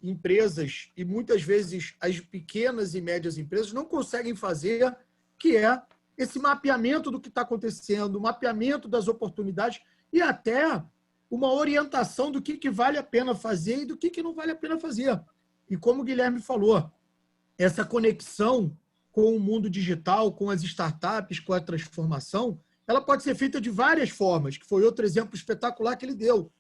Speaker 1: empresas, e muitas vezes as pequenas e médias empresas, não conseguem fazer, que é esse mapeamento do que está acontecendo, o mapeamento das oportunidades e até uma orientação do que vale a pena fazer e do que não vale a pena fazer. E como o Guilherme falou, essa conexão com o mundo digital, com as startups, com a transformação, ela pode ser feita de várias formas, que foi outro exemplo espetacular que ele deu.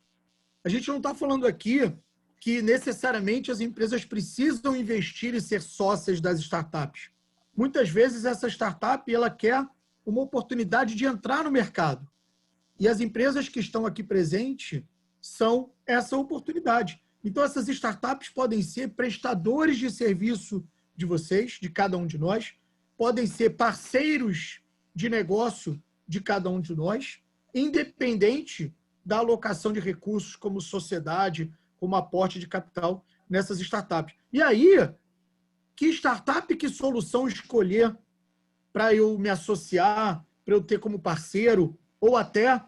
Speaker 1: A gente não está falando aqui que necessariamente as empresas precisam investir e ser sócias das startups. Muitas vezes essa startup ela quer uma oportunidade de entrar no mercado. E as empresas que estão aqui presentes são essa oportunidade. Então, essas startups podem ser prestadores de serviço de vocês, de cada um de nós, podem ser parceiros de negócio de cada um de nós, independente da alocação de recursos como sociedade, como aporte de capital nessas startups. E aí, que startup, que solução escolher para eu me associar, para eu ter como parceiro, ou até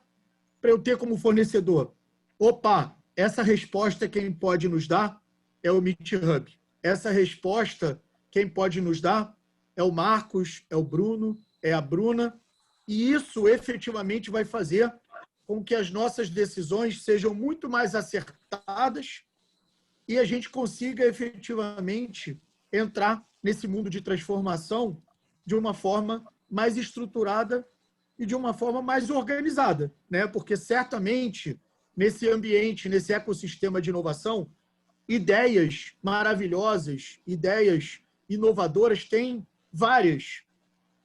Speaker 1: para eu ter como fornecedor? Opa, essa resposta quem pode nos dar é o Meet Hub. Essa resposta quem pode nos dar é o Marcos, é o Bruno, é a Bruna, e isso efetivamente vai fazer com que as nossas decisões sejam muito mais acertadas e a gente consiga efetivamente entrar nesse mundo de transformação de uma forma mais estruturada e de uma forma mais organizada, né? Porque certamente nesse ambiente, nesse ecossistema de inovação, ideias maravilhosas, ideias inovadoras tem várias,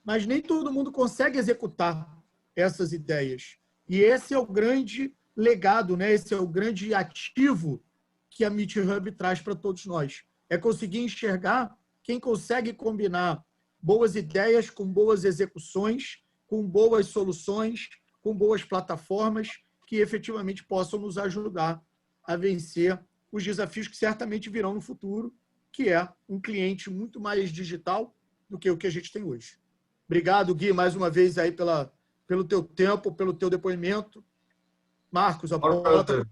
Speaker 1: mas nem todo mundo consegue executar essas ideias. E esse é o grande legado, né? Esse é o grande ativo que a Meet Hub traz para todos nós. É conseguir enxergar quem consegue combinar boas ideias com boas execuções, com boas soluções, com boas plataformas que efetivamente possam nos ajudar a vencer os desafios que certamente virão no futuro, que é um cliente muito mais digital do que o que a gente tem hoje. Obrigado, Gui, mais uma vez aí pelo teu tempo, pelo teu depoimento. Marcos, a bola tá...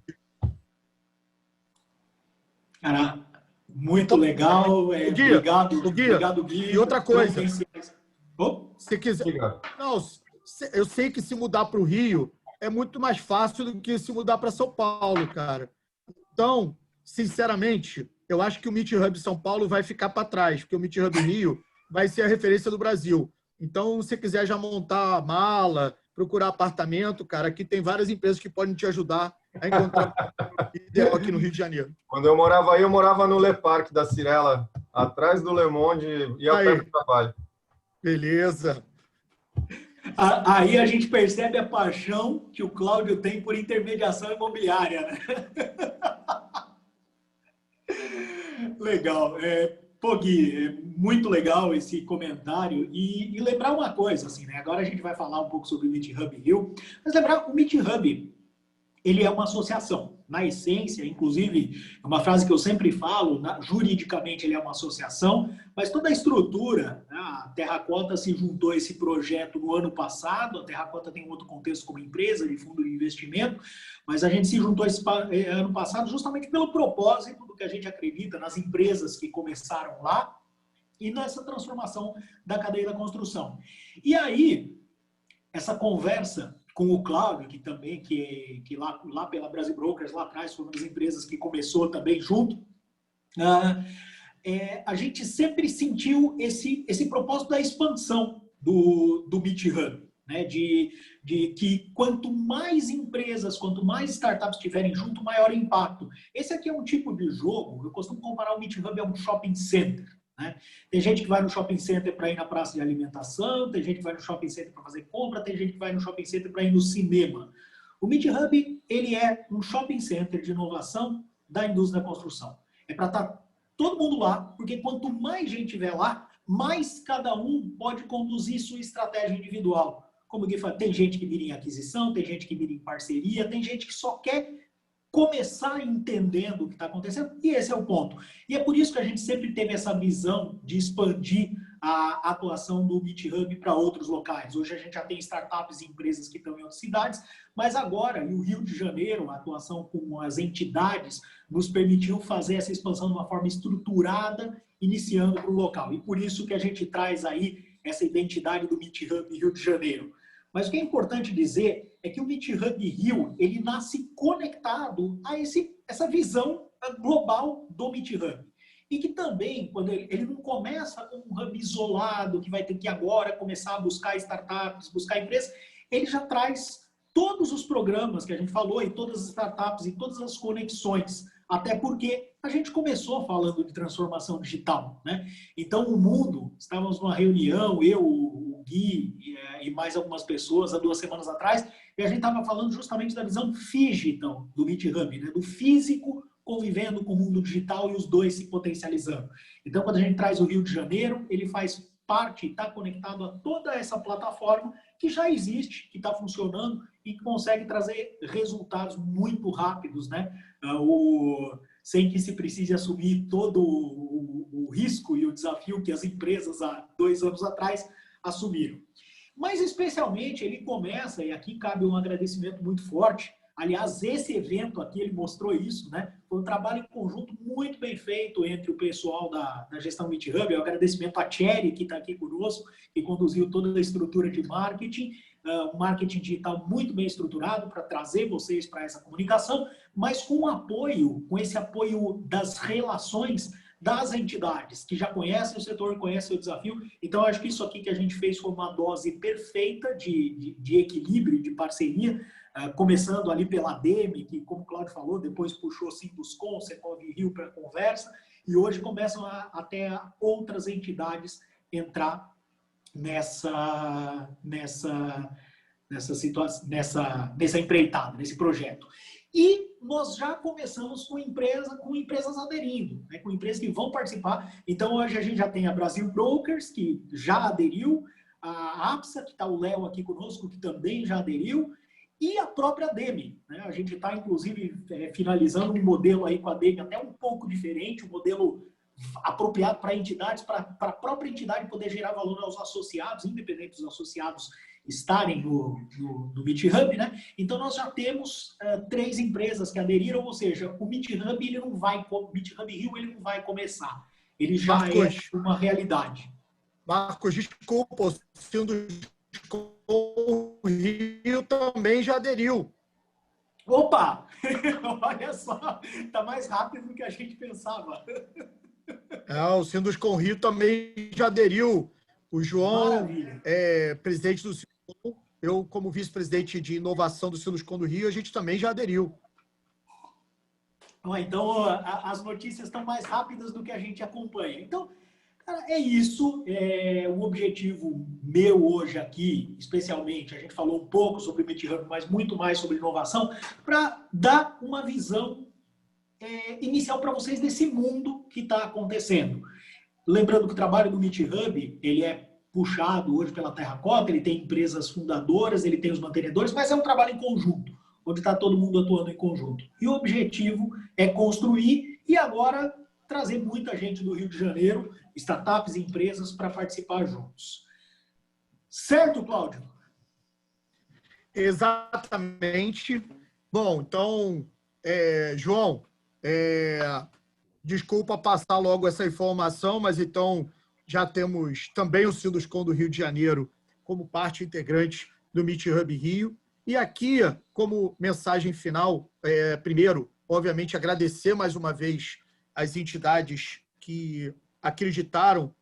Speaker 3: Cara, muito legal. Obrigado, Gui.
Speaker 1: E outra coisa,
Speaker 3: Oh,
Speaker 1: se quiser... Não, eu sei que se mudar para o Rio é muito mais fácil do que se mudar para São Paulo, cara. Então, sinceramente, eu acho que o Meet Hub São Paulo vai ficar para trás, porque o Meet Hub Rio vai ser a referência do Brasil. Então, se você quiser já montar a mala, procurar apartamento, cara, aqui tem várias empresas que podem te ajudar a encontrar o ideal aqui no Rio de Janeiro.
Speaker 4: Quando eu morava aí, eu morava no Le Parc da Cirela, atrás do Le Monde, ia
Speaker 1: Aí.
Speaker 4: perto do trabalho.
Speaker 1: Beleza.
Speaker 3: Aí a gente percebe a paixão que o Cláudio tem por intermediação imobiliária, né? Legal. Pô, Gui, muito legal esse comentário. E lembrar uma coisa, assim, né? Agora a gente vai falar um pouco sobre o Meet Hub Rio, mas lembrar, o Meet Hub, ele é uma associação. Na essência, inclusive, é uma frase que eu sempre falo, juridicamente ele é uma associação, mas toda a estrutura, né? A Terracota se juntou a esse projeto no ano passado, a Terracota tem um outro contexto como empresa de fundo de investimento, mas a gente se juntou esse ano passado justamente pelo propósito do que a gente acredita nas empresas que começaram lá e nessa transformação da cadeia da construção. E aí, essa conversa com o Cláudio, que também, que lá pela Brasil Brokers, lá atrás, foi uma das empresas que começou também junto, a gente sempre sentiu esse propósito da expansão do Meet Hub, né? De que quanto mais empresas, quanto mais startups estiverem junto, maior impacto. Esse aqui é um tipo de jogo, eu costumo comparar o Meet Hub a um shopping center. Né? Tem gente que vai no shopping center para ir na praça de alimentação, tem gente que vai no shopping center para fazer compra, tem gente que vai no shopping center para ir no cinema. O Meet Hub, ele é um shopping center de inovação da indústria da construção. É para estar todo mundo lá, porque quanto mais gente estiver lá, mais cada um pode conduzir sua estratégia individual. Como o Gui fala, tem gente que vira em aquisição, tem gente que vira em parceria, tem gente que só quer começar entendendo o que está acontecendo, e esse é o ponto. E é por isso que a gente sempre teve essa visão de expandir a atuação do Meet Hub para outros locais. Hoje a gente já tem startups e empresas que estão em outras cidades, mas agora, e o Rio de Janeiro, a atuação com as entidades, nos permitiu fazer essa expansão de uma forma estruturada, iniciando para o local. E por isso que a gente traz aí essa identidade do Meet Hub Rio de Janeiro. Mas o que é importante dizer é que o Meet Hub Rio, ele nasce conectado a essa visão global do Meet Hub. E que também, quando ele não começa com um hub isolado, que vai ter que agora começar a buscar startups, buscar empresas, ele já traz todos os programas que a gente falou, e todas as startups, e todas as conexões. Até porque a gente começou falando de transformação digital, né? Então, o mundo, estávamos numa reunião, eu, o Gui e mais algumas pessoas, há 2 semanas atrás, e a gente estava falando justamente da visão digital do Meet Hub, né? Do físico convivendo com o mundo digital e os dois se potencializando. Então, quando a gente traz o Rio de Janeiro, ele faz parte, está conectado a toda essa plataforma que já existe, que está funcionando e que consegue trazer resultados muito rápidos, né? Sem que se precise assumir todo o risco e o desafio que as empresas há 2 anos atrás assumiram. Mas, especialmente, ele começa, e aqui cabe um agradecimento muito forte. Aliás, esse evento aqui, ele mostrou isso, né? Foi um trabalho em conjunto muito bem feito entre o pessoal da gestão Meet Hub. Eu agradecimento a Thierry, que está aqui conosco, que conduziu toda a estrutura de marketing, um marketing digital muito bem estruturado para trazer vocês para essa comunicação, mas com apoio, com esse apoio das relações das entidades, que já conhecem o setor, conhecem o desafio. Então, acho que isso aqui que a gente fez foi uma dose perfeita de equilíbrio, de parceria, começando ali pela ADEME, que, como o Cláudio falou, depois puxou Sinduscon, Secov Rio para a conversa, e hoje começam até outras entidades entrar nessa situação, nessa empreitada, nesse projeto. E nós já começamos com empresas aderindo, né, com empresas que vão participar. Então, hoje a gente já tem a Brasil Brokers, que já aderiu, a APSA, que está o Léo aqui conosco, que também já aderiu, e a própria ADEME, né? A gente está, inclusive, finalizando um modelo aí com a ADEME até um pouco diferente, um modelo apropriado para entidades, para a própria entidade poder gerar valor aos associados, independente dos associados estarem no Meet Hub, né? Então, nós já temos 3 empresas que aderiram, ou seja, o Meet Hub, o Meet Hub Rio, ele não vai começar. Ele já é uma realidade.
Speaker 1: Marcos, desculpa, o Rio também já aderiu.
Speaker 3: Opa! Olha só, está mais rápido do que a gente pensava.
Speaker 1: O Sinduscon Rio também já aderiu. O João
Speaker 3: Maravilha.
Speaker 1: é presidente do Sinuscom, eu, como vice-presidente de inovação do Sinuscom do Rio, a gente também já aderiu.
Speaker 3: Então, as notícias estão mais rápidas do que a gente acompanha. Então, cara, é isso. O objetivo meu hoje aqui, especialmente, a gente falou um pouco sobre o MeetHub, mas muito mais sobre inovação, para dar uma visão inicial para vocês desse mundo que está acontecendo. Lembrando que o trabalho do MeetHub, ele é puxado hoje pela Terracota, ele tem empresas fundadoras, ele tem os mantenedores, mas é um trabalho em conjunto, onde está todo mundo atuando em conjunto. E o objetivo é construir e agora trazer muita gente do Rio de Janeiro, startups e empresas, para participar juntos. Certo, Cláudio?
Speaker 1: Exatamente. Bom, então, João, desculpa passar logo essa informação, mas então já temos também o Sinuscom do Rio de Janeiro como parte integrante do MeetHub Rio. E aqui, como mensagem final, primeiro, obviamente, agradecer mais uma vez as entidades que acreditaram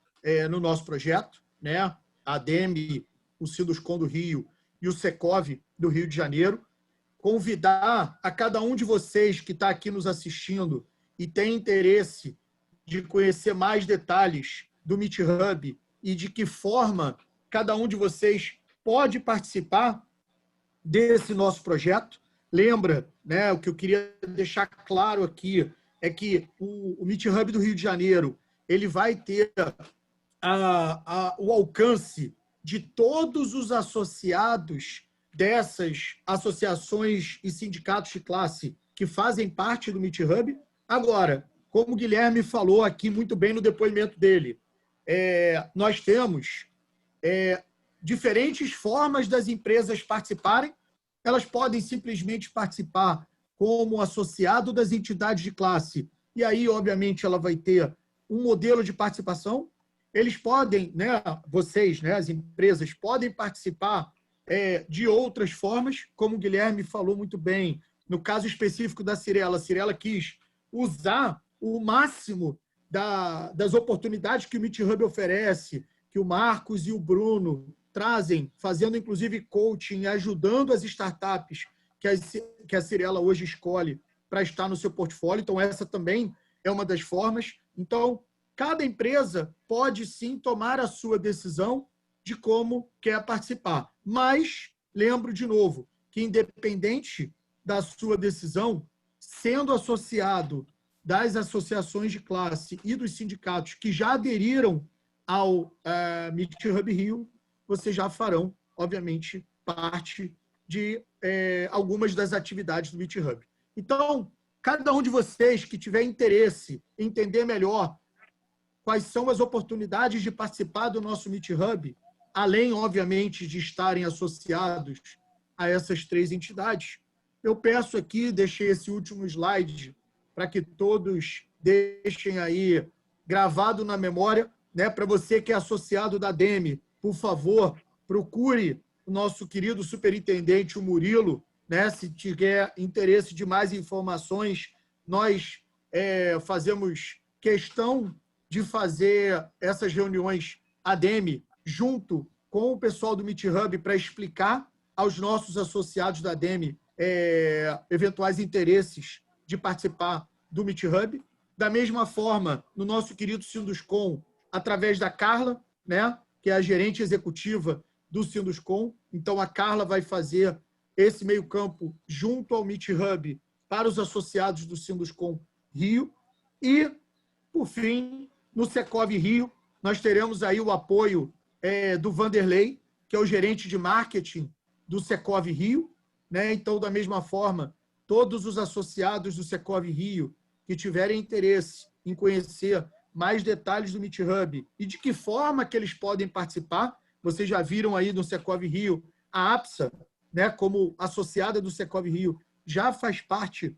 Speaker 1: no nosso projeto, né? A ADEME, o Sinuscom do Rio e o Secov do Rio de Janeiro. Convidar a cada um de vocês que está aqui nos assistindo e tem interesse de conhecer mais detalhes do MeetHub e de que forma cada um de vocês pode participar desse nosso projeto. Lembra, né, o que eu queria deixar claro aqui é que o MeetHub do Rio de Janeiro ele vai ter o alcance de todos os associados dessas associações e sindicatos de classe que fazem parte do MeetHub. Agora, como o Guilherme falou aqui muito bem no depoimento dele, nós temos diferentes formas das empresas participarem. Elas podem simplesmente participar como associado das entidades de classe, e aí, obviamente, ela vai ter um modelo de participação. Eles podem, né, vocês, né, as empresas, podem participar de outras formas, como o Guilherme falou muito bem. No caso específico da Cirela, a Cirela quis usar o máximo das oportunidades que o MeetHub oferece, que o Marcos e o Bruno trazem, fazendo inclusive coaching, ajudando as startups que a Cirela hoje escolhe para estar no seu portfólio. Então, essa também é uma das formas. Então, cada empresa pode sim tomar a sua decisão de como quer participar. Mas, lembro de novo, que independente da sua decisão, sendo associado das associações de classe e dos sindicatos que já aderiram ao MeetHub Rio, vocês já farão, obviamente, parte de algumas das atividades do MeetHub. Então, cada um de vocês que tiver interesse em entender melhor quais são as oportunidades de participar do nosso MeetHub, além, obviamente, de estarem associados a essas 3 entidades, eu peço aqui, deixei esse último slide para que todos deixem aí gravado na memória, né? Para você que é associado da ADEME, por favor, procure o nosso querido superintendente, o Murilo, né? Se tiver interesse de mais informações, nós fazemos questão de fazer essas reuniões ADEME junto com o pessoal do MeetHub para explicar aos nossos associados da ADEME eventuais interesses de participar do MeetHub. Da mesma forma, no nosso querido Sinuscom, através da Carla, né, que é a gerente executiva do Sinuscom. Então, a Carla vai fazer esse meio-campo junto ao MeetHub para os associados do Sinuscom Rio. E, por fim, no Secov Rio, nós teremos aí o apoio do Vanderlei, que é o gerente de marketing do Secov Rio, né? Então, da mesma forma, todos os associados do Secov Rio que tiverem interesse em conhecer mais detalhes do MeetHub e de que forma que eles podem participar, vocês já viram aí no Secov Rio, a APSA, né, como associada do Secov Rio, já faz parte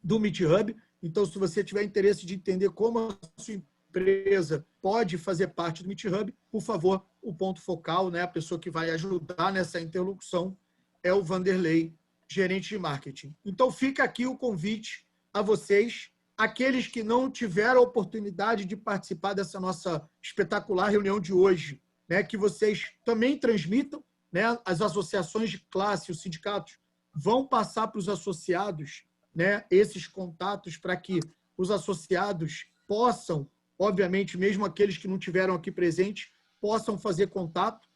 Speaker 1: do MeetHub. Então, se você tiver interesse de entender como a sua empresa pode fazer parte do MeetHub, por favor, o ponto focal, né, a pessoa que vai ajudar nessa interlocução é o Vanderlei, gerente de marketing. Então, fica aqui o convite a vocês, aqueles que não tiveram a oportunidade de participar dessa nossa espetacular reunião de hoje, né, que vocês também transmitam, né, as associações de classe, os sindicatos vão passar para os associados, né, esses contatos para que os associados possam, obviamente, mesmo aqueles que não tiveram aqui presentes, possam fazer contato.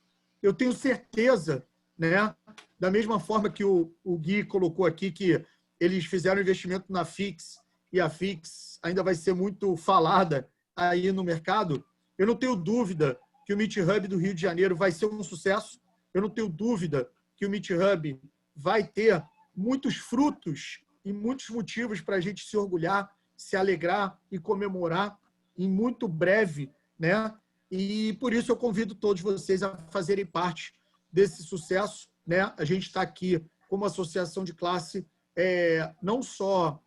Speaker 1: Eu tenho certeza, né, da mesma forma que o Gui colocou aqui, que eles fizeram investimento na Fix, e a Fix ainda vai ser muito falada aí no mercado, eu não tenho dúvida que o Meet Hub do Rio de Janeiro vai ser um sucesso, eu não tenho dúvida que o Meet Hub vai ter muitos frutos e muitos motivos para a gente se orgulhar, se alegrar e comemorar em muito breve, né? E por isso eu convido todos vocês a fazerem parte desse sucesso, né? A gente está aqui como associação de classe, não só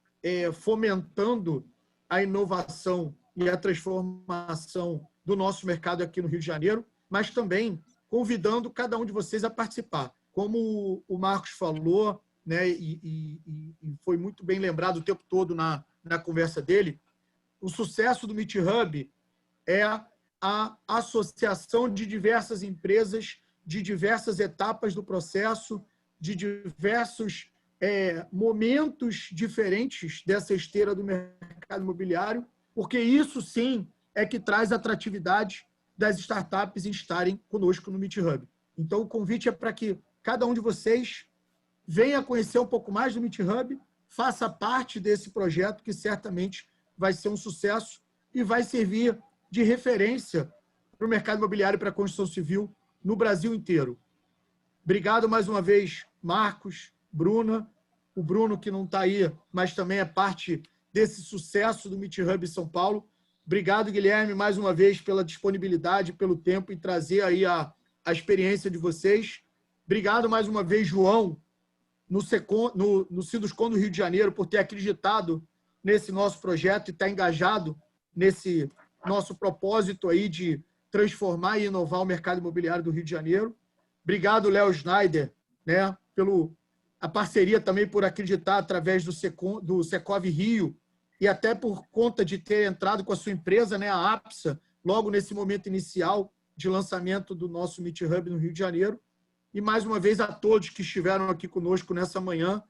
Speaker 1: fomentando a inovação e a transformação do nosso mercado aqui no Rio de Janeiro, mas também convidando cada um de vocês a participar. Como o Marcos falou, né, e foi muito bem lembrado o tempo todo na conversa dele, o sucesso do Meet Hub é a associação de diversas empresas, de diversas etapas do processo, de diversos momentos diferentes dessa esteira do mercado imobiliário, porque isso sim é que traz atratividade das startups em estarem conosco no Meet Hub. Então, o convite é para que cada um de vocês venha conhecer um pouco mais do Meet Hub, faça parte desse projeto que certamente vai ser um sucesso e vai servir de referência para o mercado imobiliário e para a construção civil no Brasil inteiro. Obrigado mais uma vez, Marcos, Bruna, o Bruno que não está aí, mas também é parte desse sucesso do Meet Hub São Paulo. Obrigado, Guilherme, mais uma vez pela disponibilidade, pelo tempo e trazer aí a experiência de vocês. Obrigado mais uma vez, João, no Sinduscon do Rio de Janeiro, por ter acreditado nesse nosso projeto e estar engajado nesse nosso propósito aí de transformar e inovar o mercado imobiliário do Rio de Janeiro. Obrigado, Léo Schneider, né, a parceria também por acreditar através do Secov Rio e até por conta de ter entrado com a sua empresa, né, a APSA, logo nesse momento inicial de lançamento do nosso Meet Hub no Rio de Janeiro. E, mais uma vez, a todos que estiveram aqui conosco nessa manhã,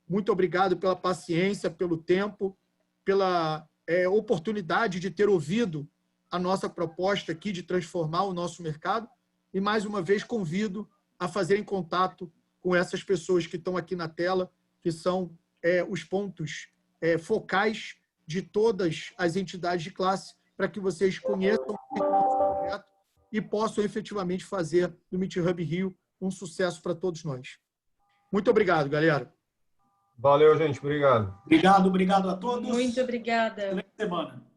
Speaker 1: muito obrigado pela paciência, pelo tempo, pela oportunidade de ter ouvido a nossa proposta aqui de transformar o nosso mercado. E, mais uma vez, convido a fazerem contato com essas pessoas que estão aqui na tela, que são os pontos focais de todas as entidades de classe, para que vocês conheçam o nosso projeto e possam efetivamente fazer do Meet Hub Rio um sucesso para todos nós. Muito obrigado, galera.
Speaker 4: Valeu, gente. Obrigado.
Speaker 3: Obrigado a todos.
Speaker 2: Muito obrigada.
Speaker 3: Excelente semana.